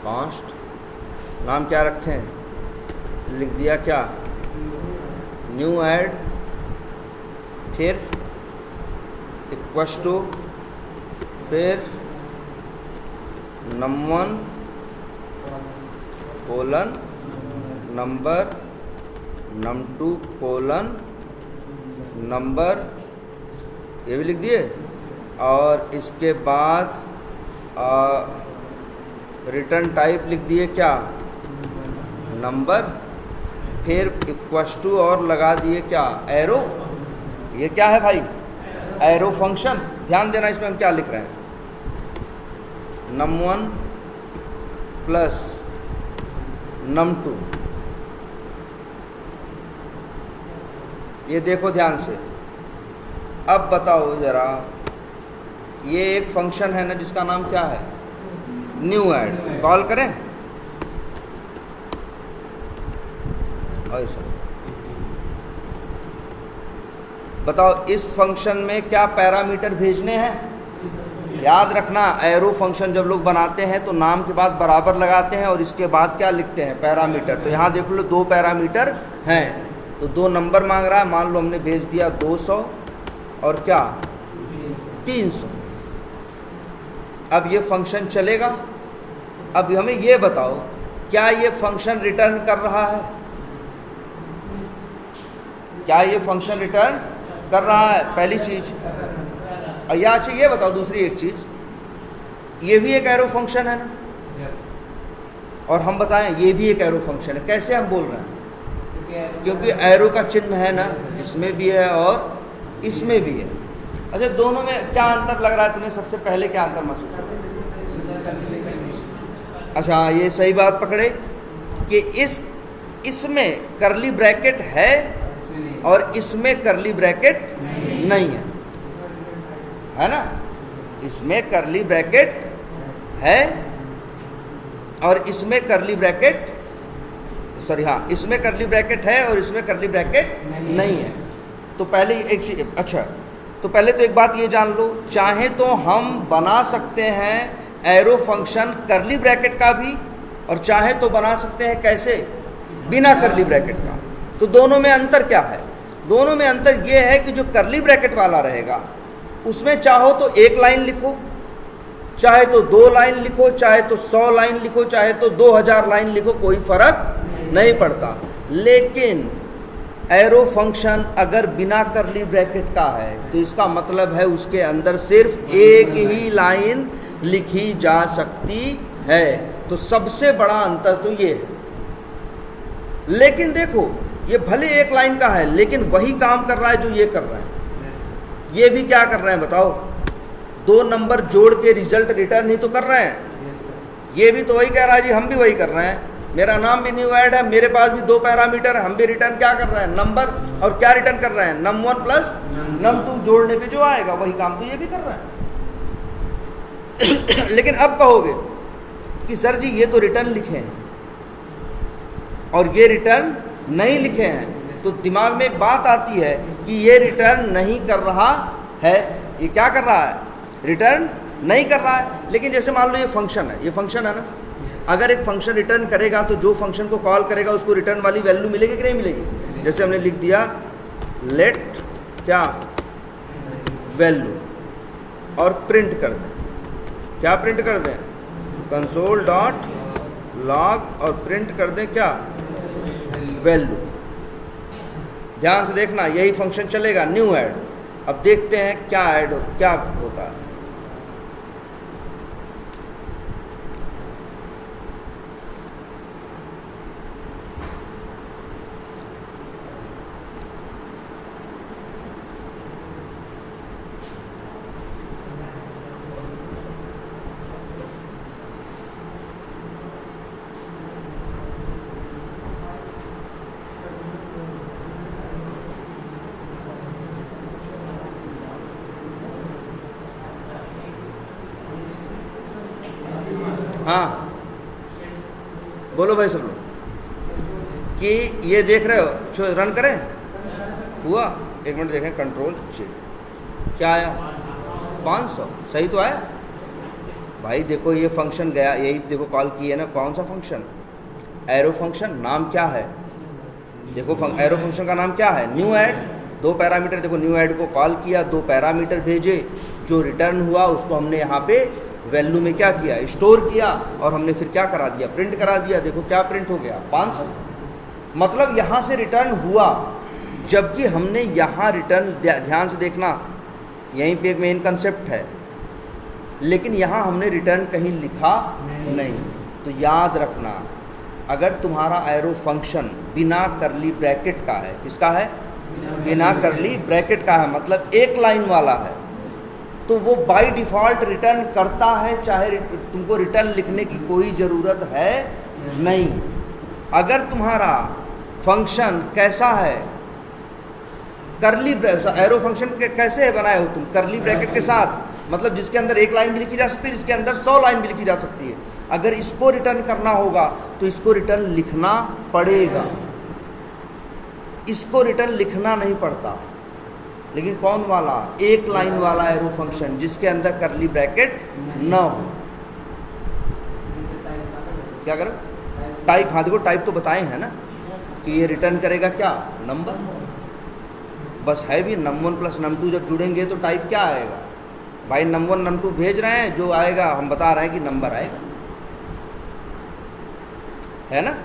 कॉन्स्ट, नाम क्या रखे हैं, लिख दिया क्या, न्यू ऐड, फिर इक्वल्स टू, फिर num1 colon number, num2 colon number, ये भी लिख दिए। और इसके बाद रिटर्न टाइप लिख दिए क्या, नंबर, फिर इक्वल्स टू और लगा दिए क्या, एरो। ये क्या है भाई, एरो फंक्शन। ध्यान देना इसमें हम क्या लिख रहे हैं, num1 प्लस num2। ये देखो ध्यान से, अब बताओ ज़रा, ये एक फंक्शन है ना जिसका नाम क्या है, न्यू ऐड। कॉल करें, ऐसा बताओ इस फंक्शन में क्या पैरामीटर भेजने हैं। याद रखना, एरो फंक्शन जब लोग बनाते हैं तो नाम के बाद बराबर लगाते हैं और इसके बाद क्या लिखते हैं, पैरामीटर। तो यहाँ देख लो 2 पैरामीटर हैं, तो 2 नंबर मांग रहा है। मान लो हमने भेज दिया 200 और क्या 300। अब ये फंक्शन चलेगा। अब हमें ये बताओ, क्या ये फंक्शन रिटर्न कर रहा है, क्या ये फंक्शन रिटर्न कर रहा है, पहली चीज़। और या अच्छा ये बताओ दूसरी एक चीज़, ये भी एक एरो फंक्शन है ना, और हम बताएं ये भी एक एरो फंक्शन है। कैसे हम बोल रहे हैं, क्योंकि एरो का चिन्ह है ना, इसमें भी है और इसमें भी है। अच्छा, दोनों में क्या अंतर लग रहा है तुम्हें, सबसे पहले क्या अंतर महसूस हो रहा है? अच्छा, ये सही बात पकड़े कि इसमें करली ब्रैकेट है और इसमें करली ब्रैकेट नहीं है ना। इसमें करली ब्रैकेट है और इसमें करली ब्रैकेट, सॉरी हाँ, इसमें करली ब्रैकेट है और इसमें करली ब्रैकेट नहीं है। तो पहले एक चीज, अच्छा तो पहले तो एक बात ये जान लो, चाहे तो हम बना सकते हैं एरो फंक्शन करली ब्रैकेट का भी, और चाहे तो बना सकते हैं कैसे, बिना करली ब्रैकेट का। तो दोनों में अंतर क्या है, दोनों में अंतर ये है कि जो करली ब्रैकेट वाला रहेगा उसमें चाहो तो 1 लाइन लिखो, चाहे तो 2 लाइन लिखो, चाहे तो 100 लाइन लिखो, चाहे तो 2000 लाइन लिखो, कोई फर्क नहीं पड़ता। लेकिन एरो फंक्शन अगर बिना करली ब्रैकेट का है तो इसका मतलब है उसके अंदर सिर्फ एक ही लाइन लिखी जा सकती है। तो सबसे बड़ा अंतर तो ये है। लेकिन देखो, ये भले 1 लाइन का है लेकिन वही काम कर रहा है जो ये कर रहा है। ये भी क्या कर रहे हैं बताओ, 2 नंबर जोड़ के रिजल्ट रिटर्न ही तो कर रहे हैं। ये भी तो वही कह रहा है जी, हम भी वही कर रहे हैं। मेरा नाम भी न्यू ऐड है, मेरे पास भी 2 पैरामीटर है, हम भी रिटर्न क्या कर रहे हैं, नंबर। और क्या रिटर्न कर रहे हैं, num1 प्लस num2 जोड़ने पे जो आएगा वही काम तो ये भी कर रहा है। लेकिन अब कहोगे कि सर जी ये तो रिटर्न लिखे हैं और ये रिटर्न नहीं लिखे हैं, तो दिमाग में एक बात आती है कि ये रिटर्न नहीं कर रहा है, ये क्या कर रहा है, रिटर्न नहीं कर रहा है। लेकिन जैसे मान लो ये फंक्शन है, ये फंक्शन है ना, अगर एक फंक्शन रिटर्न करेगा तो जो फंक्शन को कॉल करेगा उसको रिटर्न वाली वैल्यू मिलेगी कि नहीं मिलेगी। जैसे हमने लिख दिया लेट क्या वैल्यू और प्रिंट कर दें, क्या प्रिंट कर दें, कंसोल डॉट लॉग और प्रिंट कर दें क्या, वैल्यू। ध्यान से देखना, यही फंक्शन चलेगा न्यू ऐड। अब देखते हैं क्या ऐड क्या होता है। हाँ बोलो भाई सब लोग कि ये देख रहे हो, रन करें, हुआ, एक मिनट देखें, कंट्रोल जी, क्या आया 500, सही तो आया भाई। देखो ये फंक्शन गया, यही देखो कॉल की है ना, कौन सा फंक्शन, एरो फंक्शन। नाम क्या है, देखो एरो फंक्शन का नाम क्या है, न्यू ऐड। 2 पैरामीटर, देखो न्यू ऐड को कॉल किया, 2 पैरामीटर भेजे, जो रिटर्न हुआ उसको हमने यहाँ पे वैल्यू में क्या किया, स्टोर किया, और हमने फिर क्या करा दिया, प्रिंट करा दिया। देखो क्या प्रिंट हो गया, 500। मतलब यहाँ से रिटर्न हुआ, जबकि हमने यहाँ रिटर्न, ध्यान से देखना, यहीं पे एक मेन कंसेप्ट है, लेकिन यहाँ हमने रिटर्न कहीं लिखा नहीं। तो याद रखना, अगर तुम्हारा एरो फंक्शन बिना करली ब्रैकेट का है, किसका है, बिना करली ब्रैकेट का है, मतलब एक लाइन वाला है, तो वो बाय डिफ़ॉल्ट रिटर्न करता है, चाहे तुमको रिटर्न लिखने की कोई ज़रूरत है नहीं। अगर तुम्हारा फंक्शन कैसा है, करली एरो फंक्शन कैसे है बनाए हो तुम, करली ब्रैकेट के साथ, मतलब जिसके अंदर एक लाइन भी लिखी जा सकती है, जिसके अंदर 100 लाइन भी लिखी जा सकती है। अगर इसको रिटर्न करना होगा तो इसको रिटर्न लिखना पड़ेगा, इसको रिटर्न लिखना नहीं पड़ता। लेकिन कौन वाला, एक लाइन वाला एरो फंक्शन जिसके अंदर करली ब्रैकेट न हो, क्या करो, टाइप। हाँ देखो टाइप तो बताए हैं ना कि ये रिटर्न करेगा क्या, नंबर। बस है भी num1 + num2 जब जुड़ेंगे तो टाइप क्या आएगा भाई, num1 num2 भेज रहे हैं, जो आएगा हम बता रहे हैं कि नंबर आएगा, है ना।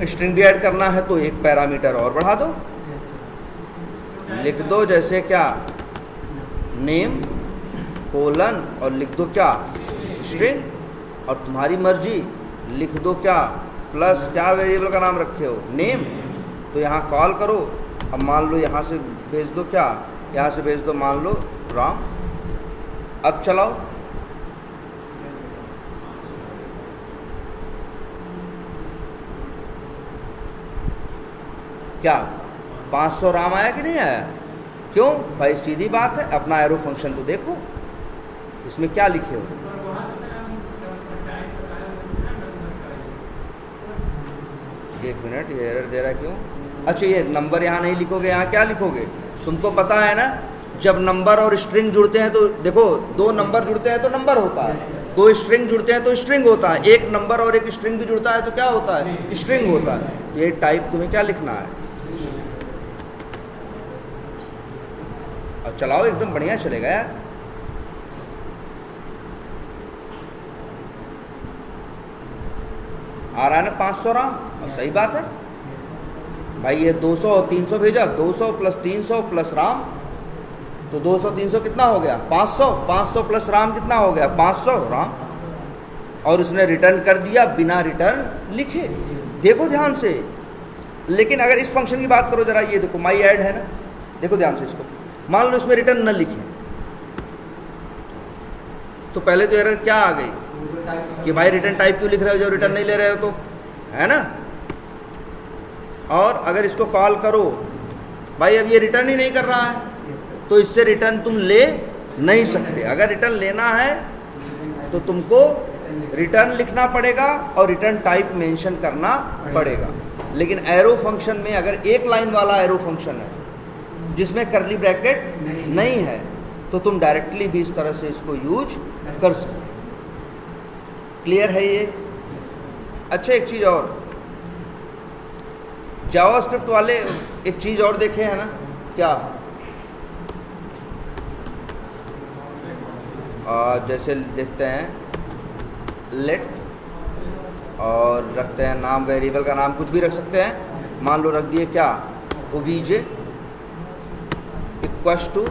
स्ट्रिंग भी ऐड करना है तो एक पैरामीटर और बढ़ा दो, लिख दो जैसे क्या, नेम कोलन और लिख दो क्या, स्ट्रिंग, और तुम्हारी मर्जी लिख दो क्या, प्लस क्या वेरिएबल का नाम रखे हो, नेम। तो यहाँ कॉल करो, अब मान लो यहाँ से भेज दो क्या, यहाँ से भेज दो मान लो राम। अब चलाओ, क्या 500 राम आया कि नहीं आया, क्यों भाई, सीधी बात है, अपना एरो फंक्शन तो देखो, इसमें क्या लिखे हो। एक मिनट, ये एरर दे रहा है क्यों, अच्छा ये नंबर यहाँ नहीं लिखोगे, यहाँ क्या लिखोगे, तुमको पता है ना, जब नंबर और स्ट्रिंग जुड़ते हैं तो देखो, 2 नंबर जुड़ते हैं तो नंबर होता है, 2 स्ट्रिंग जुड़ते हैं तो स्ट्रिंग होता है, एक नंबर और एक स्ट्रिंग भी जुड़ता है तो क्या होता है, स्ट्रिंग होता है। ये टाइप तुम्हें क्या लिखना है, अब चलाओ, एकदम बढ़िया चलेगा यार। आ रहा है ना 500 राम, और सही बात है भाई, ये 200 और 300 भेजा, 200 + 300 + राम, तो 200 300 कितना हो गया, 500, 500 + राम कितना हो गया, 500 राम, और उसने रिटर्न कर दिया बिना रिटर्न लिखे। देखो ध्यान से, लेकिन अगर इस फंक्शन की बात करो जरा, ये देखो माई ऐड है ना, देखो ध्यान से इसको, मान लो इसमें रिटर्न न लिखे, तो पहले तो एरर क्या आ गई कि भाई रिटर्न टाइप क्यों लिख रहे हो जब रिटर्न नहीं ले रहे हो, तो है ना। और अगर इसको कॉल करो, भाई अब ये रिटर्न ही नहीं कर रहा है, तो इससे रिटर्न तुम ले नहीं सकते। अगर रिटर्न लेना है तो तुमको रिटर्न लिखना पड़ेगा और रिटर्न टाइप मेंशन करना पड़ेगा। लेकिन एरो फंक्शन में अगर एक लाइन वाला एरो फंक्शन है जिसमें करली ब्रैकेट नहीं है तो तुम डायरेक्टली भी इस तरह से इसको यूज कर सकते। क्लियर है ये? अच्छा, एक चीज़ और, जावास्क्रिप्ट वाले एक चीज़ और देखे हैं ना, क्या? जैसे देखते हैं लेट और रखते हैं नाम, वेरिएबल का नाम कुछ भी रख सकते हैं। मान लो रख दिए क्या, ओबीजे इक्वल्स टू,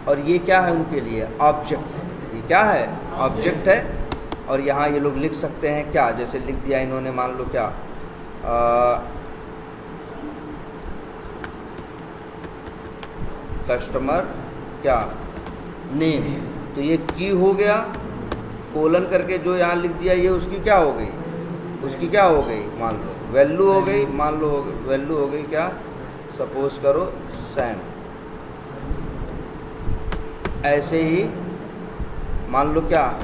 और ये क्या है उनके लिए, ऑब्जेक्ट। ये क्या है, ऑब्जेक्ट है। और यहाँ ये लोग लिख सकते हैं क्या, जैसे लिख दिया इन्होंने, मान लो क्या, कस्टमर क्या नेम, तो ये की हो गया, कोलन करके जो यहाँ लिख दिया ये उसकी क्या हो गई, उसकी क्या हो गई, मान लो वैल्यू हो गई, मान लो वैल्यू हो गई क्या, सपोज करो सैम। ऐसे ही मान लो क्या,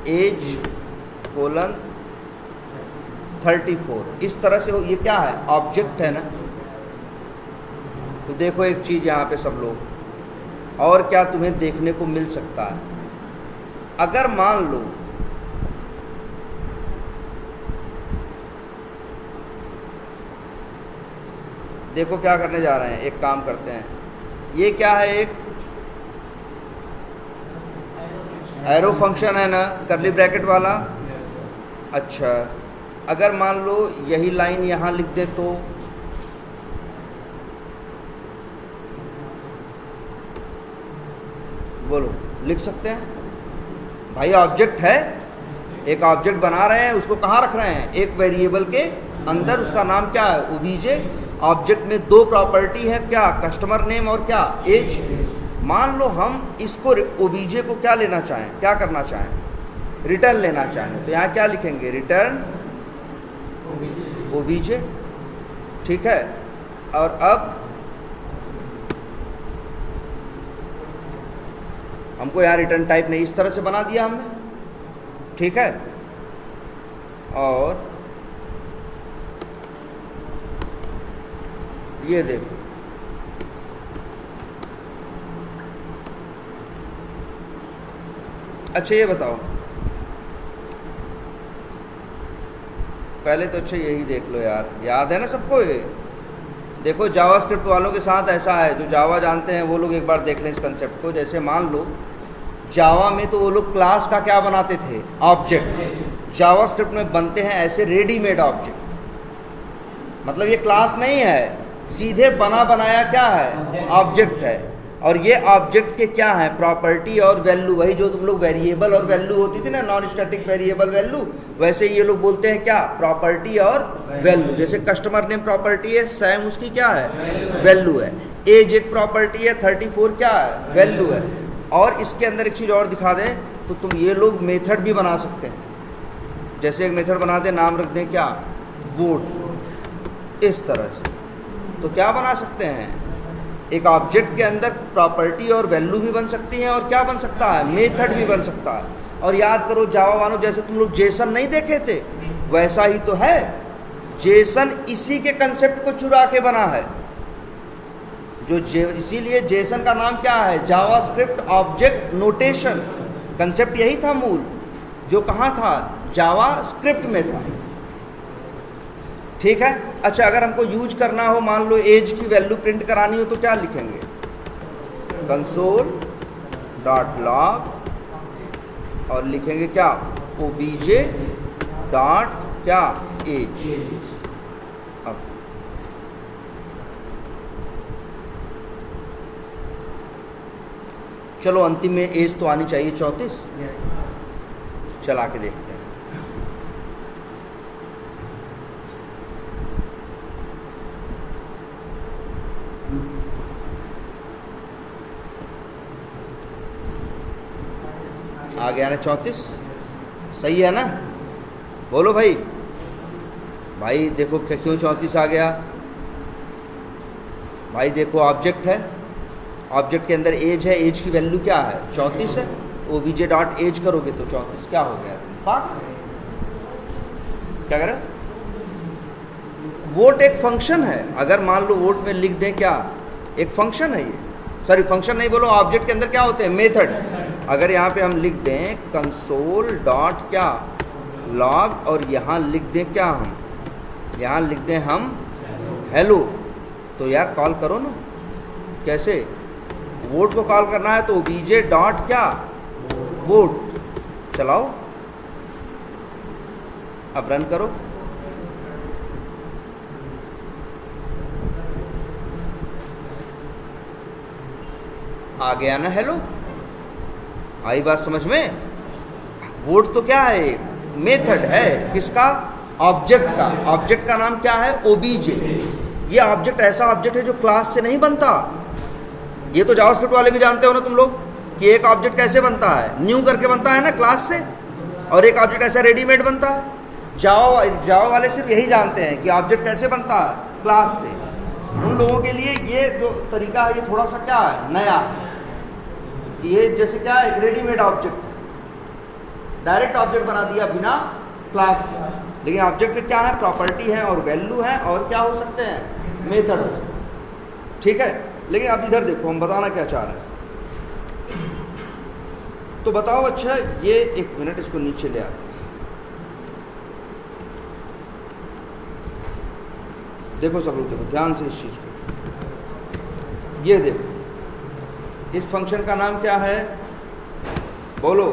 एज कोलन 34, इस तरह से ये क्या है, ऑब्जेक्ट है ना। तो देखो एक चीज़ यहाँ पे सब लोग, और क्या तुम्हें देखने को मिल सकता है, अगर मान लो देखो क्या करने जा रहे हैं, एक काम करते हैं, ये क्या है, एक एरो फंक्शन है ना, करली ब्रैकेट वाला। अच्छा, अगर मान लो यही लाइन यहाँ लिख दे तो बोलो, लिख सकते हैं भाई, ऑब्जेक्ट है, एक ऑब्जेक्ट बना रहे हैं, उसको कहाँ रख रहे हैं, एक वेरिएबल के अंदर, उसका नाम क्या है, ओबीजे। ऑब्जेक्ट में दो प्रॉपर्टी है क्या, कस्टमर नेम और क्या, एज। मान लो हम इसको ओबीजे को क्या लेना चाहें, क्या करना चाहें, रिटर्न लेना चाहें, तो यहाँ क्या लिखेंगे, रिटर्न ओबीजे, ठीक है। और अब हमको यहाँ रिटर्न टाइप ने इस तरह से बना दिया हमने, ठीक है। और ये देखो, अच्छा ये बताओ, पहले तो अच्छा यही देख लो यार, याद है ना सबको ये। देखो जावास्क्रिप्ट वालों के साथ ऐसा है, जो जावा जानते हैं वो लोग एक बार देख लें इस कंसेप्ट को। जैसे मान लो जावा में तो वो लोग क्लास का क्या बनाते थे, ऑब्जेक्ट। जावास्क्रिप्ट में बनते हैं ऐसे रेडीमेड ऑब्जेक्ट, मतलब ये क्लास नहीं है, सीधे बना बनाया क्या है, ऑब्जेक्ट है। और ये ऑब्जेक्ट के क्या है, प्रॉपर्टी और वैल्यू, वही जो तुम लोग वेरिएबल और वैल्यू होती थी ना, नॉन स्टैटिक वेरिएबल वैल्यू, वैसे ये लोग बोलते हैं क्या, प्रॉपर्टी और वैल्यू। जैसे कस्टमर नेम प्रॉपर्टी है, सैम उसकी क्या है, वैल्यू है। एज एक प्रॉपर्टी है, 34 क्या है, वैल्यू है। और इसके अंदर एक चीज़ और दिखा दें तो तुम ये लोग मेथड भी बना सकते हैं। जैसे एक मेथड बना दें, नाम रख दें क्या, वोट, इस तरह से। तो क्या बना सकते हैं, एक ऑब्जेक्ट के अंदर प्रॉपर्टी और वैल्यू भी बन सकती है, और क्या बन सकता है, मेथड भी बन सकता है। और याद करो जावा वालों, जैसे तुम लोग जेसन नहीं देखे थे, वैसा ही तो है। जेसन इसी के कंसेप्ट को चुरा के बना है, इसीलिए जेसन का नाम क्या है, जावास्क्रिप्ट ऑब्जेक्ट नोटेशन। कंसेप्ट यही था मूल, जो कहाँ था, जावास्क्रिप्ट में था, ठीक है। अच्छा, अगर हमको यूज करना हो, मान लो एज की वैल्यू प्रिंट करानी हो, तो क्या लिखेंगे, console.log, और लिखेंगे क्या, obj डॉट क्या, एज। अब चलो अंतिम में एज तो आनी चाहिए 34, चला के देखते हैं। आ गया ना 34, सही है ना, बोलो भाई। भाई देखो क्यों 34 आ गया, भाई देखो ऑब्जेक्ट है, ऑब्जेक्ट के अंदर एज है, एज की वैल्यू क्या है, 34 है। ओबीजे डॉट एज करोगे तो 34 क्या हो गया, पास। क्या करें, वोट एक फंक्शन है। अगर मान लो वोट में लिख दें क्या, एक फंक्शन है ये, सॉरी फंक्शन नहीं बोलो, ऑब्जेक्ट के अंदर क्या होते हैं, मेथड। अगर यहाँ पे हम लिख दें कंसोल डॉट क्या लॉग, और यहाँ लिख दें क्या, हम यहाँ लिख दें हम हेलो, तो यार कॉल करो ना। कैसे, वोट को कॉल करना है तो obj डॉट क्या वोट, चलाओ, अब रन करो। आ गया ना हेलो, आई बात समझ में। वोट तो क्या है, मेथड है, किसका, ऑब्जेक्ट का। ऑब्जेक्ट का नाम क्या है, ओबीजे। ये ऑब्जेक्ट ऐसा ऑब्जेक्ट है जो क्लास से नहीं बनता। ये तो जावास्क्रिप्ट वाले भी जानते हो ना तुम लोग कि एक ऑब्जेक्ट कैसे बनता है, न्यू करके बनता है ना क्लास से, और एक ऑब्जेक्ट ऐसा रेडीमेड बनता है। जावा वाले सिर्फ यही जानते हैं कि ऑब्जेक्ट कैसे बनता है, क्लास से। उन लोगों के लिए ये जो तरीका है ये थोड़ा सा क्या है, नया। ये जैसे क्या है, एक रेडीमेड ऑब्जेक्ट, डायरेक्ट ऑब्जेक्ट बना दिया बिना क्लास के। लेकिन ऑब्जेक्ट क्या है, प्रॉपर्टी है और वैल्यू है, और क्या हो सकते हैं, मेथड हो सकते हैं। ठीक है, लेकिन अब इधर देखो हम बताना क्या चाह रहे हैं। तो बताओ, अच्छा ये एक मिनट इसको नीचे ले आते हैं। देखो सब लोग, देखो ध्यान से इस चीज को। ये देखो, इस फंक्शन का नाम क्या है, बोलो।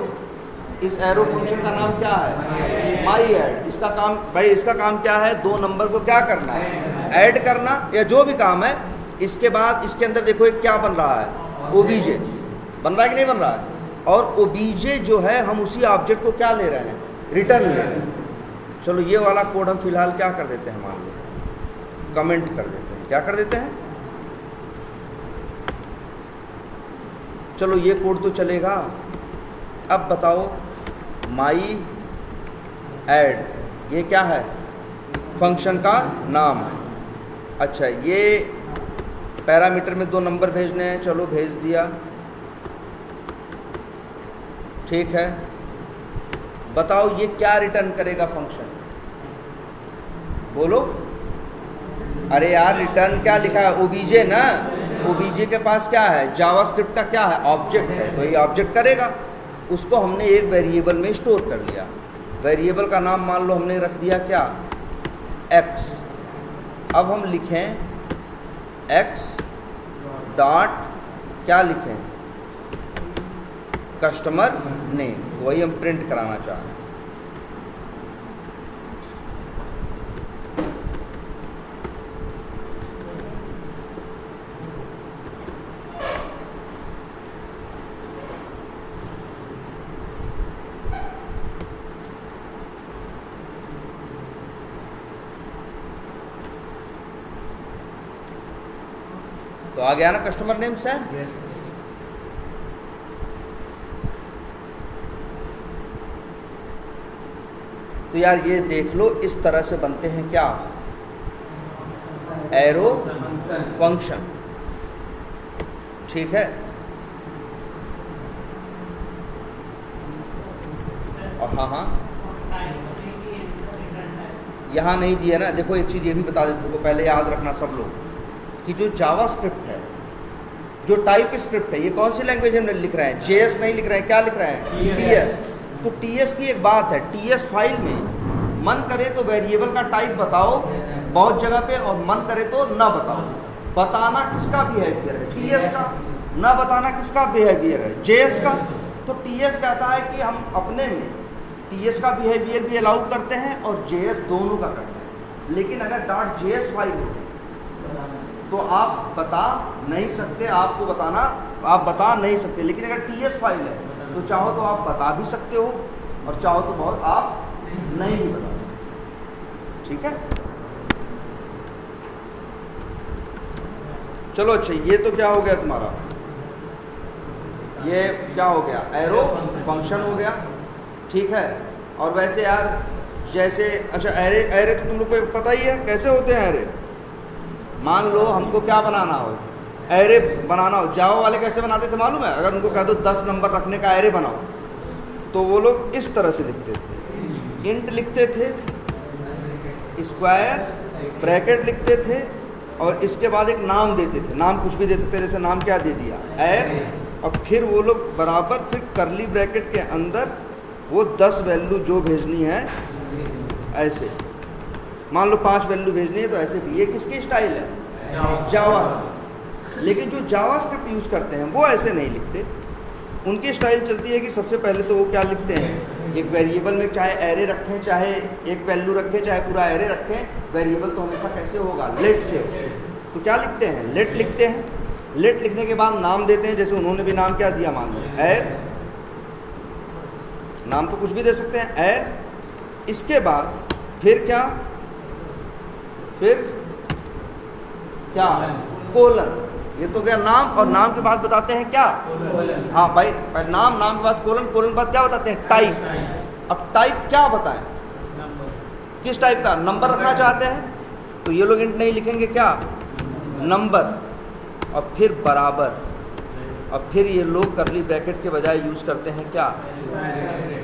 इस एरो फंक्शन का नाम क्या है, माई ऐड। इसका काम भाई, इसका काम क्या है, दो नंबर को क्या करना है, ऐड करना, या जो भी काम है। इसके बाद इसके अंदर देखो एक क्या बन रहा है, ओबीजे बन रहा है कि नहीं बन रहा है। और ओबीजे जो है, हम उसी ऑब्जेक्ट को क्या ले रहे हैं, रिटर्न ले रहे हैं। चलो ये वाला कोड हम फिलहाल क्या कर देते हैं, मान लो कमेंट कर देते हैं। क्या कर देते हैं, चलो ये कोड तो चलेगा। अब बताओ, माई ऐड ये क्या है, फंक्शन का नाम है। अच्छा, ये पैरामीटर में दो नंबर भेजने हैं, चलो भेज दिया, ठीक है। बताओ ये क्या रिटर्न करेगा फंक्शन, बोलो। अरे यार रिटर्न क्या लिखा है, ओबीजे ना। ओबीजे के पास क्या है, जावास्क्रिप्ट का क्या है, ऑब्जेक्ट है, तो ये ऑब्जेक्ट करेगा। उसको हमने एक वेरिएबल में स्टोर कर लिया। वेरिएबल का नाम मान लो हमने रख दिया क्या, x। अब हम लिखें x डॉट क्या लिखें, कस्टमर नेम, वही हम प्रिंट कराना चाह रहे हैं। तो आ गया ना कस्टमर नेम से। तो यार ये देख लो, इस तरह से बनते हैं क्या, एरो फंक्शन। ठीक है, और हाँ यहाँ नहीं दिया ना। देखो एक चीज़ ये भी बता देते हो, पहले याद रखना सब लोग कि जो जावास्क्रिप्ट है, जो टाइप स्क्रिप्ट है, ये कौन सी लैंग्वेज हम लिख रहे हैं, जेएस नहीं लिख रहे हैं, क्या लिख रहे हैं, टीएस। तो टीएस की एक बात है, टीएस फाइल में मन करे तो वेरिएबल का टाइप बताओ बहुत जगह पे, और मन करे तो ना बताओ। बताना किसका बिहेवियर है, टीएस का। ना बताना किसका बिहेवियर है, जेएस का। तो टीएस कहता है कि हम अपने में टीएस का बिहेवियर भी अलाउ करते हैं और जेएस दोनों का करते हैं। लेकिन अगर डॉट जेएस फाइल हो तो आप बता नहीं सकते, आपको बताना आप बता नहीं सकते। लेकिन अगर टीएस फाइल है तो चाहो तो आप बता भी सकते हो, और चाहो तो बहुत आप नहीं भी बता सकते। ठीक है, चलो अच्छा, ये तो क्या हो गया तुम्हारा, ये क्या हो गया, एरो फंक्शन हो गया। ठीक है, और वैसे यार जैसे, अच्छा एरे, एरे तो तुम लोग को पता ही है कैसे होते हैं एरे। मान लो हमको क्या बनाना हो, एरे बनाना हो, जावा वाले कैसे बनाते थे मालूम है। अगर उनको कह दो 10 नंबर रखने का एरे बनाओ, तो वो लोग इस तरह से लिखते थे। इंट लिखते थे, स्क्वायर ब्रैकेट लिखते थे और इसके बाद एक नाम देते थे, नाम कुछ भी दे सकते थे, जैसे नाम क्या दे दिया एर, और फिर वो लोग बराबर फिर करली ब्रैकेट के अंदर वो 10 वैल्यू जो भेजनी है ऐसे, मान लो 5 वैल्यू भेजनी है तो ऐसे भी। ये किसकी स्टाइल है? जावा। लेकिन जो जावास्क्रिप्ट यूज़ करते हैं वो ऐसे नहीं लिखते। उनकी स्टाइल चलती है कि सबसे पहले तो वो क्या लिखते हैं, एक वेरिएबल में चाहे एरे रखें, चाहे एक वैल्यू रखें, चाहे पूरा एरे रखें, वेरिएबल तो हमेशा कैसे होगा, लेट से। तो क्या लिखते हैं, लेट लिखते हैं। लेट लिखने के बाद नाम देते हैं, जैसे उन्होंने भी नाम क्या दिया, मान लो एर, नाम तो कुछ भी दे सकते हैं एर। इसके बाद फिर क्या, फिर क्या, कोलन। ये तो गया नाम, और नाम के बाद बताते हैं क्या, हाँ भाई नाम, नाम के बाद कोलन, कोलन के बाद क्या बताते हैं, टाइप। अब टाइप क्या बताएं, किस टाइप का, नंबर रखना चाहते हैं तो ये लोग इंट नहीं लिखेंगे, क्या, नंबर, और फिर बराबर, और फिर ये लोग करली ब्रैकेट के बजाय यूज़ करते हैं क्या,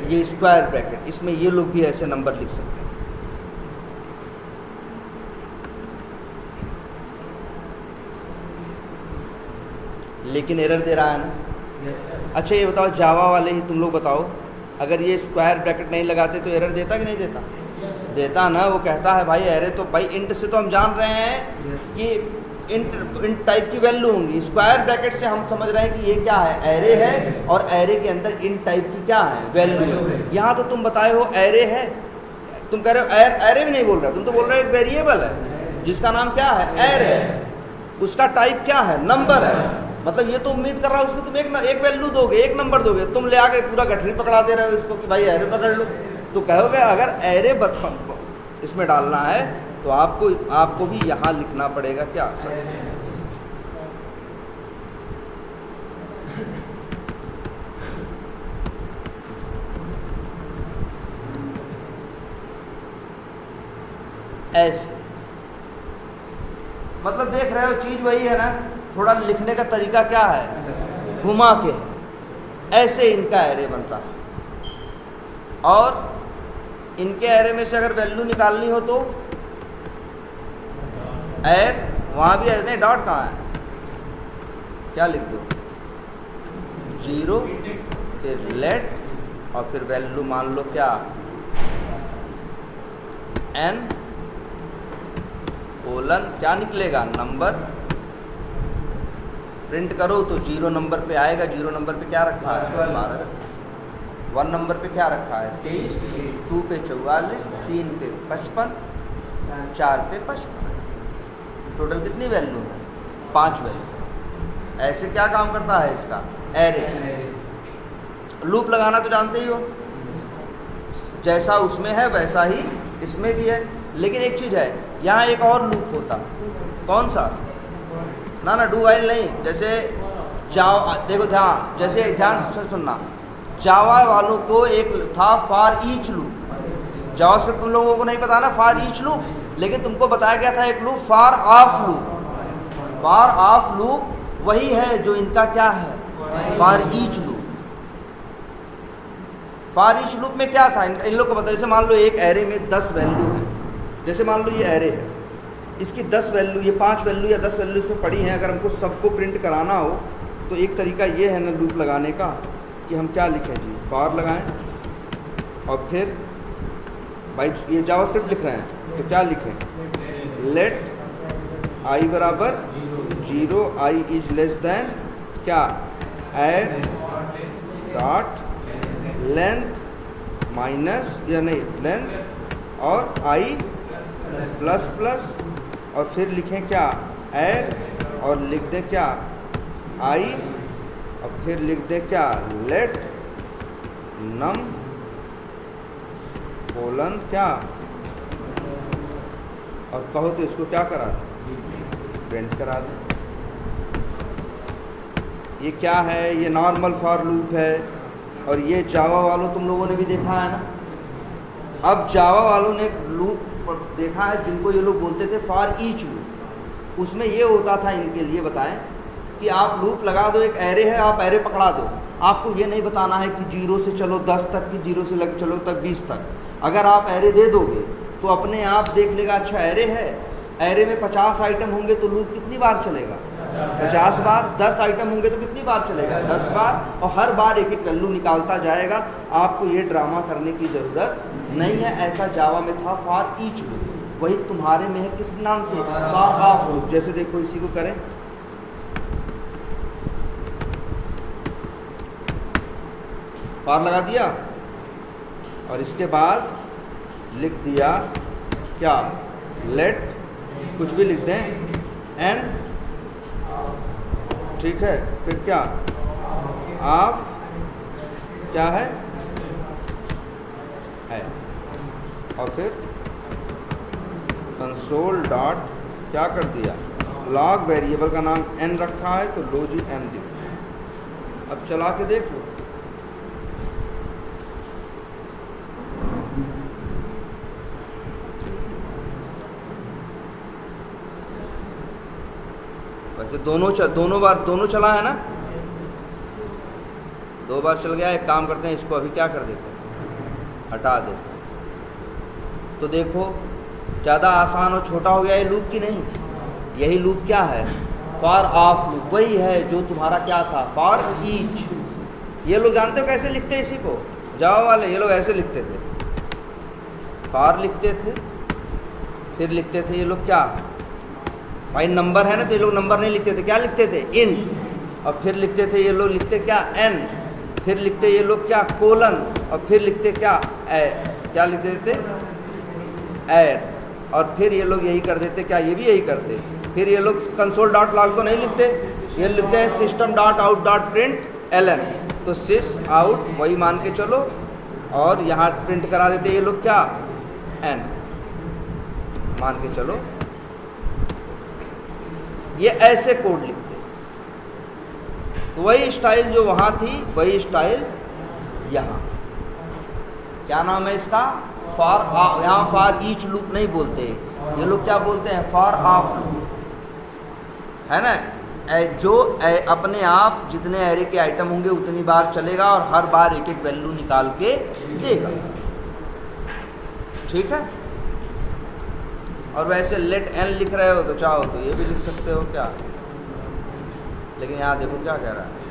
ये स्क्वायर ब्रैकेट। इसमें ये लोग भी ऐसे नंबर लिख सकते हैं। लेकिन एरर दे रहा है ना। अच्छा ये बताओ, जावा वाले ही तुम लोग बताओ, अगर ये स्क्वायर ब्रैकेट नहीं लगाते तो एरर देता कि नहीं देता? देता ना। वो कहता है भाई एरे तो भाई इंट से तो हम जान रहे हैं कि इंट टाइप की वैल्यू होंगी, स्क्वायर ब्रैकेट से हम समझ रहे हैं कि ये क्या है, एरे है, और एरे के अंदर इंट टाइप की क्या है, वैल्यू है। यहाँ तो तुम बताए हो एरे है, तुम कह रहे हो एरे भी नहीं बोल रहे, तुम तो बोल रहे हो एक वेरिएबल है जिसका नाम क्या है, एर है, उसका टाइप क्या है, नंबर है। मतलब ये तो उम्मीद कर रहा है उसमें तुम एक वैल्यू दोगे, एक नंबर दोगे, तुम ले आके पूरा गठरी पकड़ा दे रहे हो इसको कि भाई एरे पकड़ लो। तो कहोगे अगर एरे इसमें डालना है तो आपको भी यहाँ लिखना पड़ेगा क्या, सर, ऐसे। मतलब देख रहे हो चीज़ वही है ना, थोड़ा लिखने का तरीका क्या है, घुमा के, ऐसे इनका एरे बनता है। और इनके एरे में से अगर वैल्यू निकालनी हो तो एर, वहाँ भी नहीं, डॉट कहाँ है, क्या लिख दो, 0, फिर लेट, और फिर वैल्यू मान लो क्या, n कोलन, क्या निकलेगा, नंबर। प्रिंट करो तो 0 नंबर पे आएगा, 0 नंबर पे क्या रखा है, 12, 1 नंबर पे क्या रखा है, 23, 2 पे 44, 3 पे 55, 4 पे 55, टोटल कितनी वैल्यू है, 5 वैल्यू। ऐसे क्या काम करता है इसका, एरे। लूप लगाना तो जानते ही हो, जैसा उसमें है वैसा ही इसमें भी है। लेकिन एक चीज़ है, यहाँ एक और लूप होता है, कौन सा, ना डू वाइल नहीं, जैसे जावा, देखो ध्यान, जैसे ध्यान से सुनना, जावा वालों को एक था फॉर ईच लूप। जावास्क्रिप्ट तुम लोगों को नहीं पता ना फॉर ईच लूप, लेकिन तुमको बताया गया था एक loop for of loop. For of loop वही है जो इनका क्या है, for each loop. For each loop में क्या था, इन लोग को पता, जैसे मान लो एक एरे में 10 वैल्यू है, जैसे मान लो ये एरे है, इसकी 10 वैल्यू, ये 5 वैल्यू या 10 वैल्यू इसमें पड़ी हैं। अगर हमको सबको प्रिंट कराना हो तो एक तरीका ये है ना लूप लगाने का, कि हम क्या लिखें जी, फॉर लगाएं, और फिर भाई ये जावास्क्रिप्ट लिख रहे हैं तो क्या लिखें, लेट आई बराबर 0, आई इज लेस देन क्या, एर डॉट लेंथ माइनस, या नहीं लेंथ, और आई प्लस प्लस, और फिर लिखें क्या, एर, और लिख दें क्या, आई, और फिर लिख दें क्या, लेट नम कोलन क्या, और कहो तो इसको क्या करा दें, प्रिंट करा दें। ये क्या है, ये नॉर्मल फॉर लूप है, और ये जावा वालों तुम लोगों ने भी देखा है ना। अब जावा वालों ने लूप देखा है जिनको ये लोग बोलते थे फॉर ईच लूप। उसमें ये होता था, इनके लिए बताएं, कि आप लूप लगा दो, एक एरे है, आप एरे पकड़ा दो, आपको ये नहीं बताना है कि 0 से चलो 10 तक, कि 0 से चलो तक 20 तक। अगर आप एरे दे दोगे तो अपने आप देख लेगा, अच्छा एरे है एरे में 50 आइटम होंगे तो लूप कितनी बार चलेगा? 50 बार। 10 आइटम होंगे तो कितनी बार चलेगा? 10 बार। और हर बार एक एक वैल्यू निकालता जाएगा। आपको ये ड्रामा करने की ज़रूरत नहीं है। ऐसा जावा में था फॉर ईच लूप, वही तुम्हारे में है किस नाम से? For of loop. जैसे देखो इसी को करें, फॉर लगा दिया और इसके बाद लिख दिया क्या? लेट, कुछ भी लिख दें, एन, ठीक है। फिर क्या? ऑफ क्या है? और फिर कंसोल डॉट क्या कर दिया? लॉग। वेरिएबल का नाम एन रखा है तो लो जी एन लिख। अब चला के देख लो। वैसे दोनों चला है ना? 2 बार चल गया। एक काम करते हैं, इसको अभी क्या कर देते हैं? हटा देते हैं। तो देखो ज़्यादा आसान और छोटा हो गया ये लूप की नहीं? यही लूप क्या है? For of loop. वही है जो तुम्हारा क्या था? For each. ये लोग जानते हो कैसे लिखते हैं इसी को? जावा वाले ये लोग ऐसे लिखते थे, फॉर लिखते थे, फिर लिखते थे ये लोग क्या भाई, नंबर है ना, तो ये लोग नंबर नहीं लिखते थे, क्या लिखते थे? इंट। और फिर लिखते थे ये लोग, लिखते क्या? एन। फिर लिखते ये लोग क्या? कोलन। और फिर लिखते क्या? क्या लिख देते? एर। और फिर ये लोग यही कर देते क्या? ये भी यही करते। फिर ये लोग कंसोल डॉट लॉग तो नहीं लिखते, ये लिखते हैं system dot out dot print L N. तो सिस आउट वही मान के चलो, और यहाँ प्रिंट करा देते ये लोग क्या? एन मान के चलो। ये ऐसे कोड लिखते। तो वही स्टाइल जो वहाँ थी वही स्टाइल यहाँ। क्या नाम है इसका? फॉर। यहाँ फॉर ईच लूप नहीं बोलते, ये लोग क्या बोलते हैं? फॉर ऑफ लूप, है ना? जो अपने आप जितने एरे के आइटम होंगे उतनी बार चलेगा और हर बार एक एक वैल्यू निकाल के देगा। ठीक है। और वैसे लेट एन लिख रहे हो तो चाहो तो ये भी लिख सकते हो क्या? लेकिन यहाँ देखो क्या कह रहा है,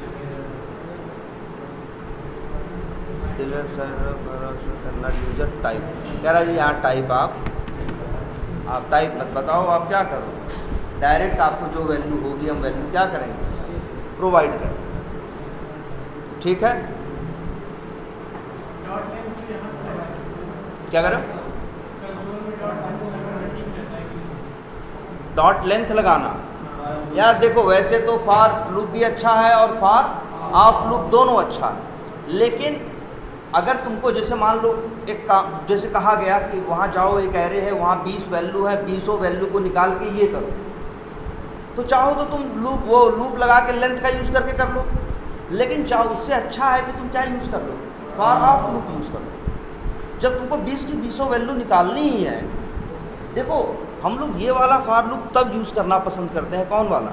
करना यूजर टाइप कह रहा है जी। यहाँ टाइप आप टाइप मत बताओ, आप क्या करो, डायरेक्ट आपको जो वैल्यू होगी हम वैल्यू क्या करेंगे? प्रोवाइड करें। ठीक है। क्या करो? डॉट लेंथ लगाना। यार देखो वैसे तो फॉर लूप भी अच्छा है और फॉर ऑफ लूप दोनों अच्छा है, लेकिन अगर तुमको जैसे मान लो एक काम जैसे कहा गया कि वहाँ जाओ, एक एरे है, वहाँ 20 वैल्यू है, 20 वैल्यू को निकाल के ये करो, तो चाहो तो तुम लूप लगा के लेंथ का यूज़ करके कर लो, लेकिन चाहो उससे अच्छा है कि तुम क्या यूज़ कर लो? फॉर ऑफ लूप यूज़ कर लो। जब तुमको 20 की 20 वैल्यू निकालनी ही है। देखो हम लोग ये वाला फॉर लूप तब यूज़ करना पसंद करते हैं। कौन वाला?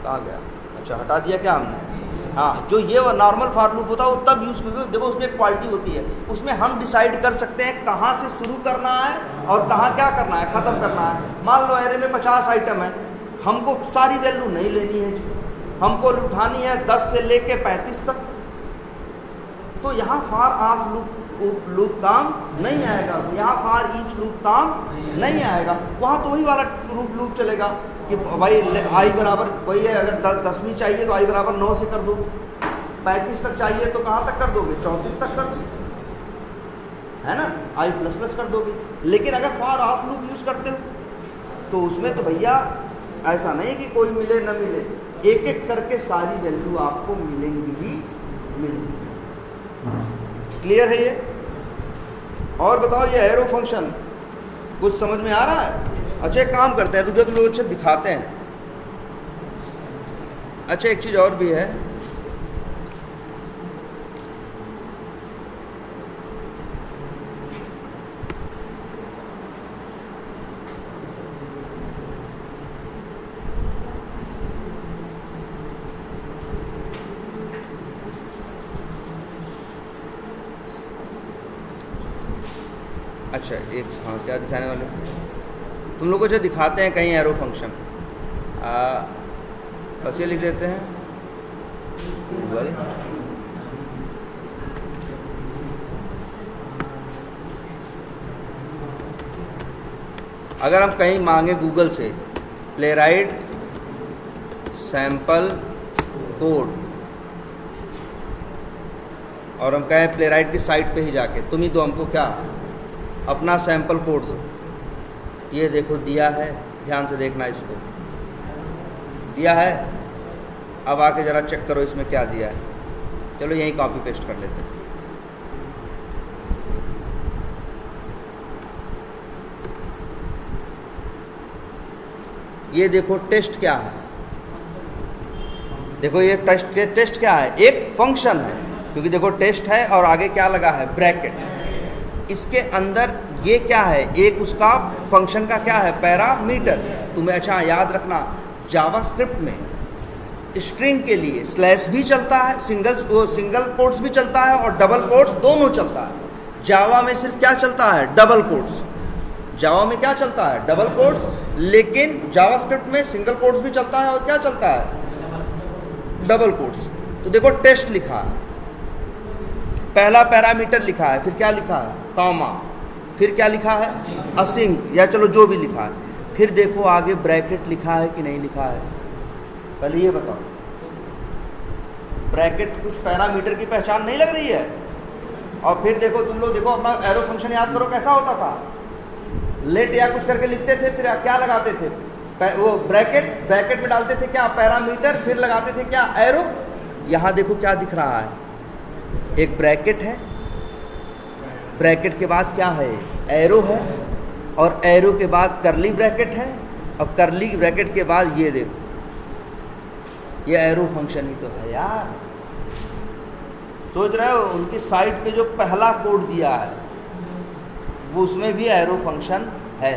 कहाँ गया? अच्छा हटा दिया क्या हमने? हाँ, जो ये नॉर्मल फॉर लूप होता है वो तब यूज़ क्योंकि देखो उसमें एक क्वालिटी होती है, उसमें हम डिसाइड कर सकते हैं कहाँ से शुरू करना है और कहाँ क्या करना है, ख़त्म करना है। मान लो एरे में 50 आइटम है, हमको सारी वैल्यू नहीं लेनी है जी, हमको उठानी है 10 से लेके 35 तक। तो यहाँ फॉर ऑफ लूप काम नहीं आएगा, यहाँ फॉर ईच लूप काम नहीं आएगा। वहाँ तो वही वाला लूप चलेगा कि भाई आई बराबर वही है, अगर 10वीं चाहिए तो आई बराबर 9 से कर दो, 35 तक चाहिए तो कहाँ तक कर दोगे? 34 तक कर दोगे, है ना? आई प्लस प्लस कर दोगे। लेकिन अगर फॉर ऑफ लूप यूज़ करते हो तो उसमें तो भैया ऐसा नहीं कि कोई मिले न मिले, एक एक करके सारी वैल्यू आपको मिलेंगी ही मिलेंगी। क्लियर है ये? और बताओ ये एरो फंक्शन कुछ समझ में आ रहा है? अच्छा एक काम करते हैं, रुको तुम लोग अच्छे दिखाते हैं। अच्छा एक चीज़ और भी है, अच्छा एक हाँ क्या दिखाने वाले थे? तुम लोग को जो दिखाते हैं कहीं एरो फंक्शन, बस ये लिख देते हैं गूगल अगर हम कहीं मांगे गूगल से प्लेराइट सैंपल कोड और हम कहें प्लेराइट की साइट पे ही जाके तुम ही दो हमको क्या अपना सैंपल कोड दो, ये देखो दिया है, ध्यान से देखना इसको, दिया है। अब आके ज़रा चेक करो इसमें क्या दिया है। चलो यहीं कॉपी पेस्ट कर लेते हैं। ये देखो टेस्ट क्या है, देखो ये टेस्ट क्या है, एक फंक्शन है, क्योंकि देखो टेस्ट है और आगे क्या लगा है ब्रैकेट। इसके अंदर ये क्या है, एक उसका फंक्शन का क्या है पैरामीटर। तुम्हें अच्छा याद रखना, जावास्क्रिप्ट में स्ट्रिंग के लिए स्लैश भी चलता है, सिंगल कोट्स भी चलता है और डबल कोट्स दोनों चलता है। जावा में सिर्फ क्या चलता है, डबल कोट्स। जावा में क्या चलता है, डबल कोट्स, लेकिन जावास्क्रिप्ट में सिंगल कोट्स भी चलता है और क्या चलता है, डबल कोट्स। तो देखो टेस्ट लिखा है, पहला पैरामीटर लिखा है, फिर क्या लिखा है कॉमा, फिर क्या लिखा है असिंक या चलो जो भी लिखा है, फिर देखो आगे ब्रैकेट लिखा है कि नहीं लिखा है। पहले ये बताओ, ब्रैकेट कुछ पैरामीटर की पहचान नहीं लग रही है। और फिर देखो तुम लोग देखो अपना एरो फंक्शन याद करो कैसा होता था, लेट या कुछ करके लिखते थे, फिर क्या लगाते थे वो ब्रैकेट में डालते थे क्या पैरामीटर, फिर लगाते थे क्या एरो। यहाँ देखो क्या दिख रहा है, एक ब्रैकेट है, ब्रैकेट के बाद क्या है एरो है, और एरो के बाद करली ब्रैकेट है, और करली ब्रैकेट के बाद ये देखो ये एरो फंक्शन ही तो है यार। सोच रहे हो उनकी साइट पे जो पहला कोड दिया है वो उसमें भी एरो फंक्शन है।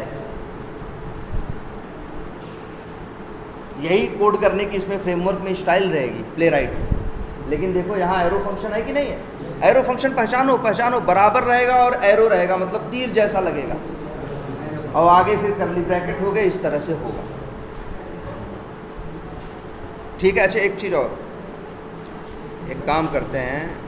यही कोड करने की इसमें फ्रेमवर्क में स्टाइल रहेगी प्लेराइट। लेकिन देखो यहाँ एरो फंक्शन है कि नहीं है। एरो फंक्शन पहचानो बराबर रहेगा और एरो रहेगा, मतलब तीर जैसा लगेगा, और आगे फिर करली ब्रैकेट हो गए, इस तरह से होगा। ठीक है। अच्छा एक चीज़ और, एक काम करते हैं,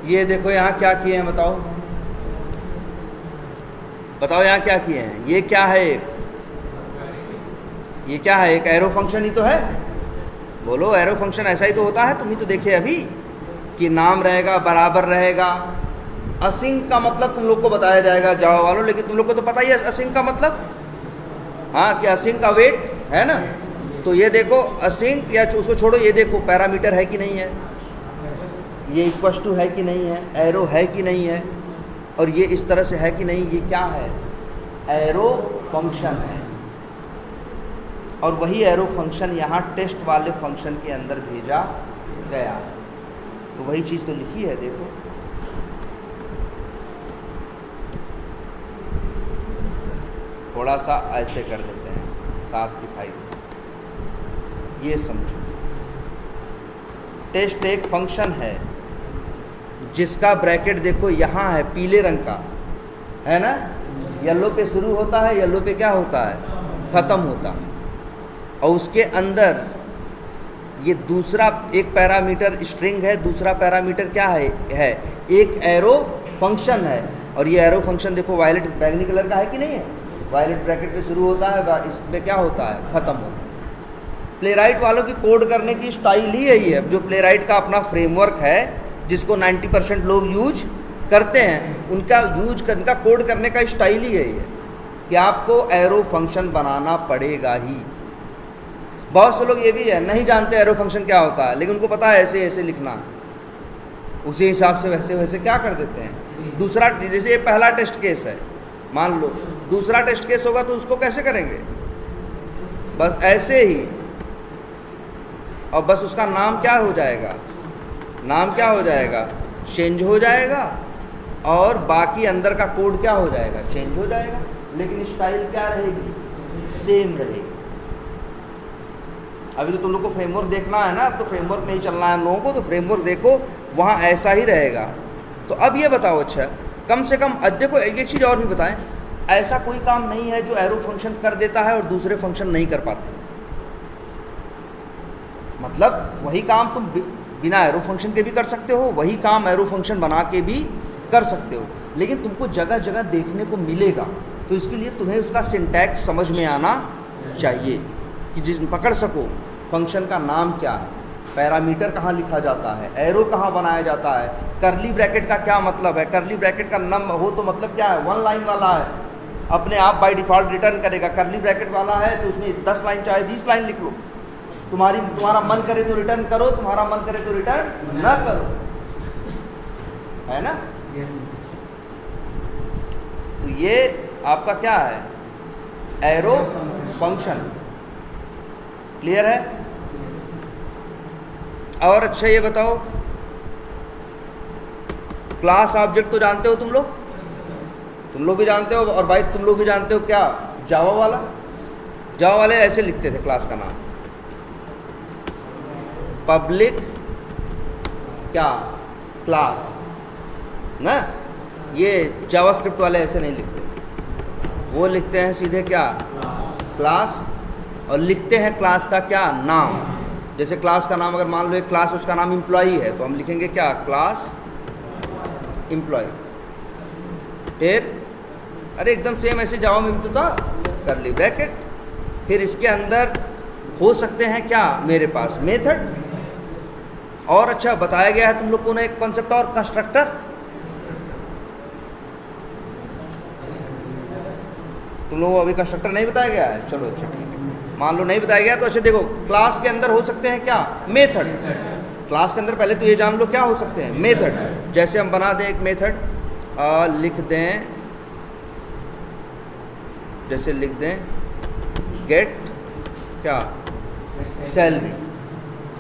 ये देखो यहाँ क्या किए हैं, बताओ यहाँ क्या किए हैं। ये क्या है, ये क्या है, एक एरो फंक्शन ही तो है। बोलो एरो फंक्शन ऐसा ही तो होता है, तुम ही तो देखे अभी कि नाम रहेगा बराबर रहेगा। असिंक का मतलब तुम लोग को बताया जाएगा जावा वालों, लेकिन तुम लोग को तो पता ही है असिंक का मतलब, हाँ कि असिंक का वेट है ना। तो ये देखो असिंक या उसको छोड़ो, ये देखो पैरामीटर है कि नहीं है, ये इक्वल टू है कि नहीं है, एरो है कि नहीं है, और ये इस तरह से है कि नहीं। ये क्या है, एरो फंक्शन है। और वही एरो फंक्शन यहाँ टेस्ट वाले फंक्शन के अंदर भेजा गया। तो वही चीज़ तो लिखी है, देखो थोड़ा सा ऐसे कर देते हैं, साफ दिखाई दे। ये समझो, टेस्ट एक फंक्शन है जिसका ब्रैकेट देखो यहाँ है पीले रंग का, है ना। येलो पे शुरू होता है, येलो पे क्या होता है, ख़त्म होता है। और उसके अंदर ये दूसरा एक पैरामीटर स्ट्रिंग है, दूसरा पैरामीटर क्या है एक एरो फंक्शन है। और ये एरो फंक्शन देखो वायलेट बैगनी कलर का है कि नहीं है, वायलेट ब्रैकेट पे शुरू होता है, इस पे क्या होता है, ख़त्म होता है। प्लेराइट वालों की कोड करने की स्टाइल ही यही है, जो प्लेराइट का अपना फ्रेमवर्क है जिसको 90% लोग यूज करते हैं, उनका कोड करने का स्टाइल ही यही है कि आपको एरो फंक्शन बनाना पड़ेगा ही। बहुत से लोग ये भी है नहीं जानते एरो फंक्शन क्या होता है, लेकिन उनको पता है ऐसे ऐसे लिखना, उसी हिसाब से वैसे वैसे क्या कर देते हैं। दूसरा, जैसे ये पहला टेस्ट केस है, मान लो दूसरा टेस्ट केस होगा तो उसको कैसे करेंगे, बस ऐसे ही, और बस उसका नाम क्या हो जाएगा, नाम क्या हो जाएगा, चेंज हो जाएगा, और बाकी अंदर का कोड क्या हो जाएगा, चेंज हो जाएगा, लेकिन स्टाइल क्या रहेगी, सेम रहेगी। अभी तो तुम लोग को फ्रेमवर्क देखना है ना, तो फ्रेमवर्क में ही चलना है हम लोगों को, तो फ्रेमवर्क देखो वहाँ ऐसा ही रहेगा। तो अब ये बताओ, अच्छा कम से कम देखो एक चीज़ और भी बताएं, ऐसा कोई काम नहीं है जो एरो फंक्शन कर देता है और दूसरे फंक्शन नहीं कर पाते। मतलब वही काम तुम बिना एरो फंक्शन के भी कर सकते हो, वही काम एरो फंक्शन बना के भी कर सकते हो, लेकिन तुमको जगह जगह देखने को मिलेगा। तो इसके लिए तुम्हें उसका सिंटैक्स समझ में आना चाहिए कि जिस पकड़ सको फंक्शन का नाम क्या है, पैरामीटर कहाँ लिखा जाता है, एरो कहाँ बनाया जाता है, करली ब्रैकेट का क्या मतलब है, करली ब्रैकेट का नम हो तो मतलब क्या है, 1 लाइन वाला है, अपने आप बाय डिफ़ॉल्ट रिटर्न करेगा, करली ब्रैकेट वाला है तो उसमें 10 लाइन चाहे 20 लाइन लिख लो, तुम्हारा मन करे तो रिटर्न करो, तुम्हारा मन करे तो रिटर्न ना करो, है ना। तो ये आपका क्या है, एरो फंक्शन। क्लियर है। और अच्छा ये बताओ, क्लास ऑब्जेक्ट तो जानते हो तुम लोग भी जानते हो, और भाई तुम लोग भी जानते हो क्या, जावा वाले ऐसे लिखते थे क्लास का नाम, पब्लिक क्या क्लास ना। ये जावास्क्रिप्ट वाले ऐसे नहीं लिखते, वो लिखते हैं सीधे क्या, क्लास, और लिखते हैं क्लास का क्या, नाम। जैसे क्लास का नाम अगर मान लो एक क्लास उसका नाम एम्प्लॉई है तो हम लिखेंगे क्या, क्लास एम्प्लॉय। फिर अरे एकदम सेम ऐसे जावा में भी तो था, करली ब्रैकेट, फिर इसके अंदर हो सकते हैं क्या मेरे पास, मेथड। और अच्छा बताया गया है तुम लोग को ना एक कॉन्सेप्ट और, कंस्ट्रक्टर। तुम लोगों को अभी कंस्ट्रक्टर नहीं बताया गया है, चलो अच्छा ठीक है, मान लो नहीं बताया गया तो अच्छा देखो, क्लास के अंदर हो सकते हैं क्या, मेथड। क्लास के अंदर पहले तो ये जान लो क्या हो सकते हैं, मेथड। जैसे हम बना दें एक मेथड, लिख दें, जैसे लिख दें गेट क्या, सैलरी।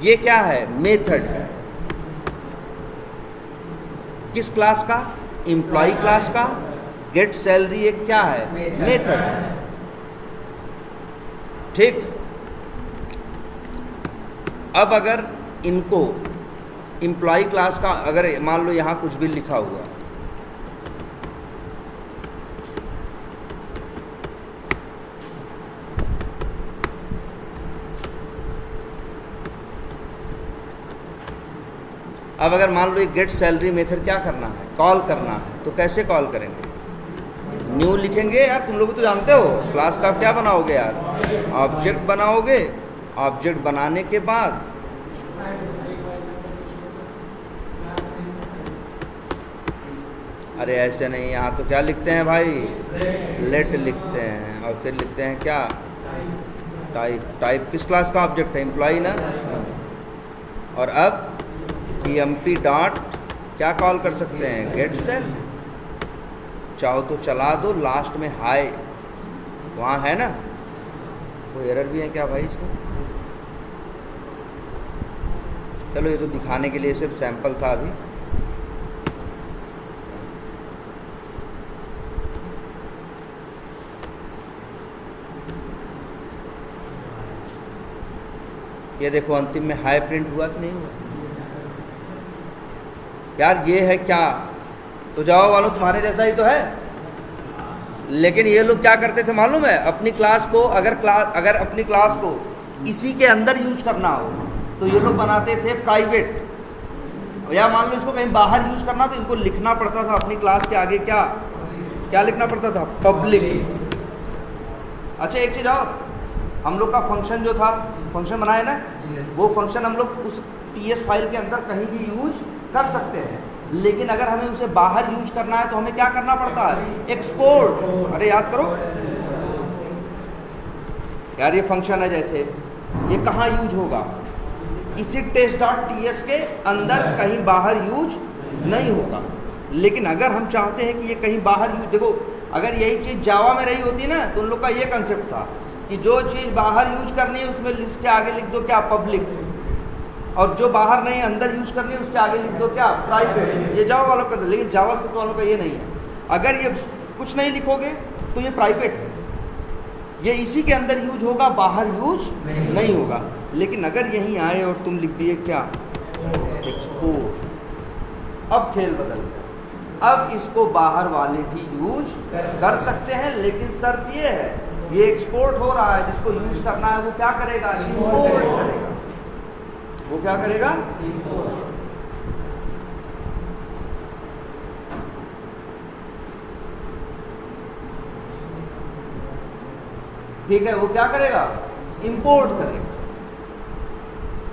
ये क्या है, मेथड है। किस क्लास का, एम्प्लॉय क्लास का। गेट सैलरी एक क्या है, मेथड है। ठीक। अब अगर इनको एम्प्लॉय क्लास का, अगर मान लो यहाँ कुछ भी लिखा हुआ, अब अगर मान लो ये गेट सैलरी मेथड क्या करना है, कॉल करना है, तो कैसे कॉल करेंगे, न्यू लिखेंगे। यार तुम लोग भी तो जानते हो, क्लास का क्या बनाओगे यार, ऑब्जेक्ट बनाओगे। ऑब्जेक्ट बनाने के बाद अरे ऐसे नहीं, यहाँ तो क्या लिखते हैं भाई, लेट लिखते हैं, और फिर लिखते हैं क्या, टाइप। टाइप किस क्लास का ऑब्जेक्ट है, एम्प्लॉय ना। और अब टीएमपी डॉट क्या कॉल कर सकते हैं, गेट सेल। चाहो तो चला दो, लास्ट में हाई वहाँ है ना, कोई एरर भी है क्या भाई इसमें। चलो ये तो दिखाने के लिए सिर्फ सैंपल था अभी। ये देखो अंतिम में हाई प्रिंट हुआ कि नहीं हुआ। यार ये है क्या, तो जावा वालों तुम्हारे जैसा ही तो है, लेकिन ये लोग क्या करते थे मालूम है, अपनी क्लास को अगर अपनी क्लास को इसी के अंदर यूज करना हो तो ये लोग बनाते थे प्राइवेट, या मान लो इसको कहीं बाहर यूज करना तो इनको लिखना पड़ता था अपनी क्लास के आगे क्या लिखना पड़ता था, पब्लिक। अच्छा एक चीज़ और, हम लोग का फंक्शन जो था, फंक्शन बनाए ना, वो फंक्शन हम लोग उस टीएस फाइल के अंदर कहीं भी यूज कर सकते हैं, लेकिन अगर हमें उसे बाहर यूज करना है तो हमें क्या करना पड़ता है, एक्सपोर्ट। अरे याद करो यार, ये फंक्शन है जैसे, ये कहाँ यूज होगा, इसी टेस्ट.ts के अंदर, कहीं बाहर यूज नहीं होगा। लेकिन अगर हम चाहते हैं कि ये कहीं बाहर यूज, देखो अगर यही चीज़ जावा में रही होती ना तो उन लोग का ये कंसेप्ट था कि जो चीज़ बाहर यूज करनी है उसमें इसके आगे लिख दो क्या, पब्लिक, और जो बाहर नहीं अंदर यूज करनी है उसके आगे लिख दो क्या, प्राइवेट। ये जावा वालों का, लेकिन जावास्क्रिप्ट वालों का ये नहीं है। अगर ये कुछ नहीं लिखोगे तो ये प्राइवेट है, ये इसी के अंदर यूज होगा, बाहर यूज नहीं होगा। लेकिन अगर यहीं आए और तुम लिख दिए क्या, एक्सपोर्ट, अब खेल बदल गया। अब इसको बाहर वाले भी यूज कर सकते हैं, लेकिन शर्त ये है, ये एक्सपोर्ट हो रहा है, जिसको यूज करना है वो क्या करेगा, इंपोर्ट करेगा। वो क्या करेगा, ठीक है, वो क्या करेगा, इंपोर्ट करेगा।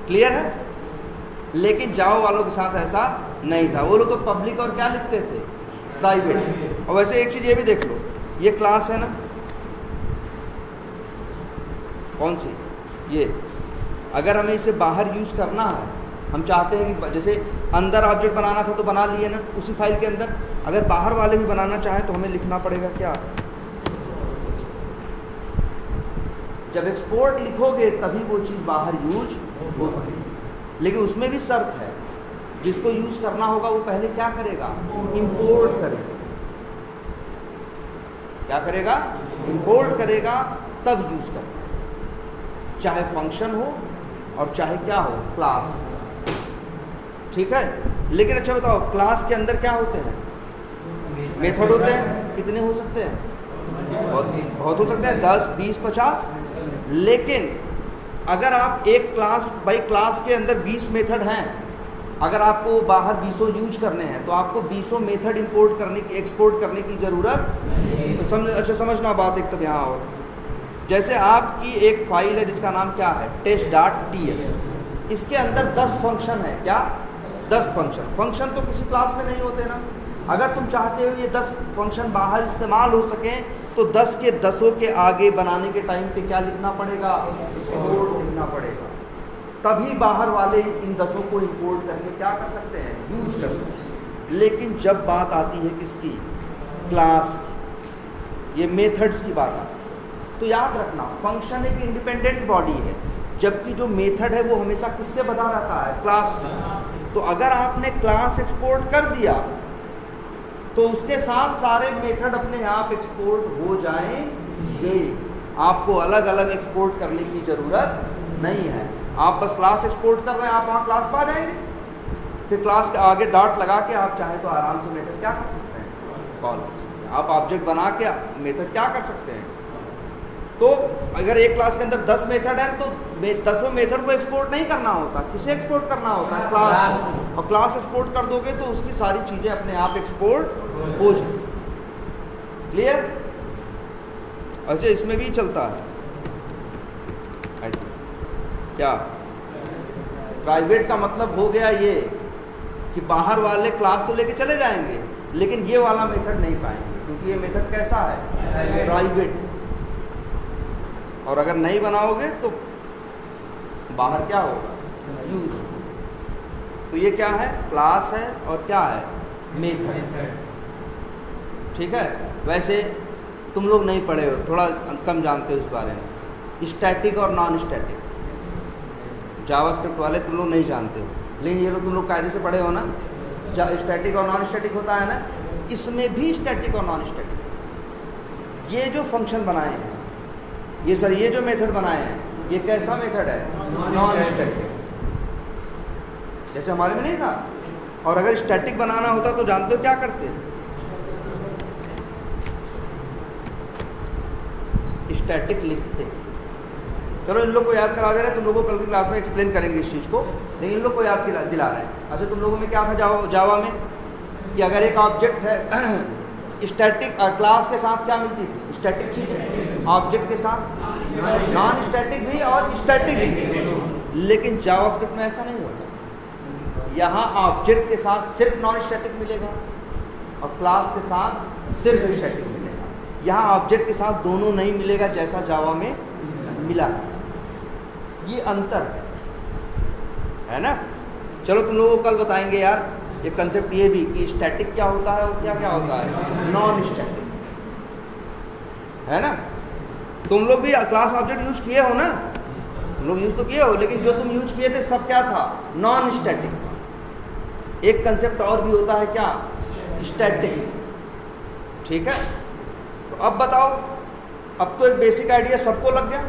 क्लियर है? लेकिन जावा वालों के साथ ऐसा नहीं था, वो लोग तो पब्लिक और क्या लिखते थे, प्राइवेट। और वैसे एक चीज़ ये भी देख लो, ये क्लास है ना, कौन सी, ये अगर हमें इसे बाहर यूज़ करना है, हम चाहते हैं कि जैसे अंदर ऑब्जेक्ट बनाना था तो बना लिए ना उसी फाइल के अंदर, अगर बाहर वाले भी बनाना चाहें तो हमें लिखना पड़ेगा क्या, जब एक्सपोर्ट लिखोगे तभी वो चीज़ बाहर यूज होगी। लेकिन उसमें भी शर्त है, जिसको यूज़ करना होगा वो पहले क्या करेगा, इंपोर्ट करेगा। क्या करेगा, इंपोर्ट करेगा, तब यूज़ करना है, चाहे फंक्शन हो और चाहे क्या हो, क्लास। ठीक है? लेकिन अच्छा बताओ, क्लास के अंदर क्या होते हैं, मेथड होते हैं। कितने हो सकते हैं, बहुत हो सकते हैं, 10, 20, 50। लेकिन अगर आप एक क्लास, भाई क्लास के अंदर 20 मेथड हैं, अगर आपको बाहर 20 यूज करने हैं तो आपको 20 मेथड इंपोर्ट करने की, एक्सपोर्ट करने की ज़रूरत, अच्छा समझना बात एक तब यहाँ। और जैसे आपकी एक फाइल है जिसका नाम क्या है, test.ts, इसके अंदर 10 फंक्शन है, क्या, 10 फंक्शन। फंक्शन तो किसी क्लास में नहीं होते ना। अगर तुम चाहते हो ये 10 फंक्शन बाहर इस्तेमाल हो सकें तो 10 के 10 के आगे बनाने के टाइम पे क्या लिखना पड़ेगा, एक्सपोर्ट लिखना पड़ेगा। तभी बाहर वाले इन 10 को इंपोर्ट करके क्या कर सकते हैं, यूज कर सकते हैं। लेकिन जब बात आती है किसकी, क्लास की, ये मेथड्स की बात आती है, तो याद रखना फंक्शन एक इंडिपेंडेंट बॉडी है, जबकि जो मेथड है वो हमेशा किससे बधा रहता है, क्लास से। तो अगर आपने क्लास एक्सपोर्ट कर दिया तो उसके साथ सारे मेथड अपने आप एक्सपोर्ट हो जाएंगे। आपको अलग अलग एक्सपोर्ट करने की ज़रूरत नहीं है। आप बस क्लास एक्सपोर्ट कर रहे हैं, आप वहाँ क्लास पा जाएंगे, फिर क्लास के आगे डॉट लगा के आप चाहे तो आराम से मेथड क्या कर सकते हैं, कॉल कर सकते हैं। आप ऑब्जेक्ट बना के मेथड क्या कर सकते हैं। तो अगर एक क्लास के अंदर 10 मेथड है तो 10 मेथड को एक्सपोर्ट नहीं करना होता, किसे एक्सपोर्ट करना होता है, क्लास। और क्लास एक्सपोर्ट कर दोगे तो उसकी सारी चीज़ें अपने आप एक्सपोर्ट हो जाए। क्लियर? अच्छा, इसमें भी चलता है क्या, प्राइवेट का मतलब हो गया ये कि बाहर वाले क्लास तो लेके चले जाएंगे, लेकिन ये वाला मेथड नहीं पाएंगे, क्योंकि ये मेथड कैसा है, प्राइवेट। और अगर नहीं बनाओगे तो बाहर क्या होगा, यूज। तो ये क्या है, क्लास है और क्या है, मेथड। ठीक है? वैसे तुम लोग नहीं पढ़े हो, थोड़ा कम जानते हो इस बारे में। स्टैटिक और नॉन स्टैटिक, जावास्क्रिप्ट वाले तुम लोग नहीं जानते हो, लेकिन ये लोग तुम लोग कायदे से पढ़े हो ना। स्टैटिक और नॉन स्टैटिक होता है ना, इसमें भी स्टैटिक और नॉन स्टैटिक, ये जो फंक्शन बनाए हैं, ये जो मेथड बनाए हैं, ये कैसा मेथड है, नॉन स्टैटिक। जैसे हमारे में नहीं था। और अगर स्टैटिक बनाना होता तो जानते हो क्या करते, स्टैटिक लिखते। चलो इन लोग को याद करा दे रहे हैं, तुम लोगों को कल की क्लास में एक्सप्लेन करेंगे इस चीज़ को, लेकिन इन लोग को याद दिला रहे हैं। अच्छा, तुम लोगों में क्या था जावा में कि अगर एक ऑब्जेक्ट है, स्टैटिक क्लास के साथ क्या मिलती थी, स्टैटिक चीज़, ऑब्जेक्ट के साथ नॉन स्टैटिक भी और स्टैटिक भी। लेकिन जावास्क्रिप्ट में ऐसा नहीं होता। यहाँ ऑब्जेक्ट के साथ सिर्फ नॉन स्टैटिक मिलेगा और क्लास के साथ सिर्फ स्टैटिक मिलेगा। यहाँ ऑब्जेक्ट के साथ दोनों नहीं मिलेगा, जैसा जावा में मिला। ये अंतर है ना। चलो तुम लोगों को कल बताएंगे यार एक कंसेप्ट ये भी कि स्टैटिक क्या होता है और क्या क्या होता है, नॉन स्टैटिक, है ना। तुम लोग भी क्लास ऑब्जेक्ट यूज किए हो ना, तुम लोग यूज तो किए हो, लेकिन जो तुम यूज किए थे सब क्या था, नॉन स्टैटिक था। एक कंसेप्ट और भी होता है क्या, स्टैटिक, ठीक है। तो अब बताओ, अब तो एक बेसिक आइडिया सबको लग गया।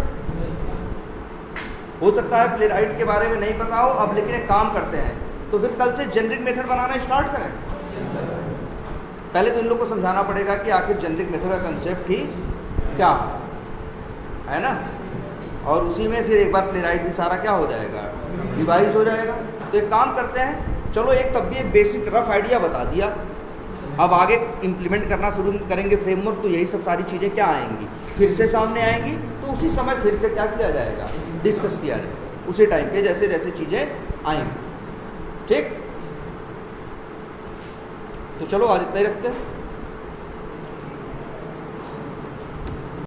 हो सकता है प्लेराइट के बारे में नहीं पता हो अब, लेकिन एक काम करते हैं, तो फिर कल से जेनरिक मेथड बनाना स्टार्ट करें। पहले तो इन लोग को समझाना पड़ेगा कि आखिर जेनरिक मेथड का कंसेप्ट ही क्या है ना, और उसी में फिर एक बार प्लेराइट भी सारा क्या हो जाएगा, रिवाइज हो जाएगा। तो एक काम करते हैं, चलो एक तब भी एक बेसिक रफ आइडिया बता दिया, अब आगे इम्प्लीमेंट करना शुरू करेंगे फ्रेमवर्क, तो यही सब सारी चीज़ें क्या आएंगी, फिर से सामने आएंगी। तो उसी समय फिर से क्या किया जाएगा, डिस्कस किया जाएगा उसी टाइम पे जैसे जैसे चीज़ें आएंगी, ठीक। तो चलो आज इतना ही रखते हैं।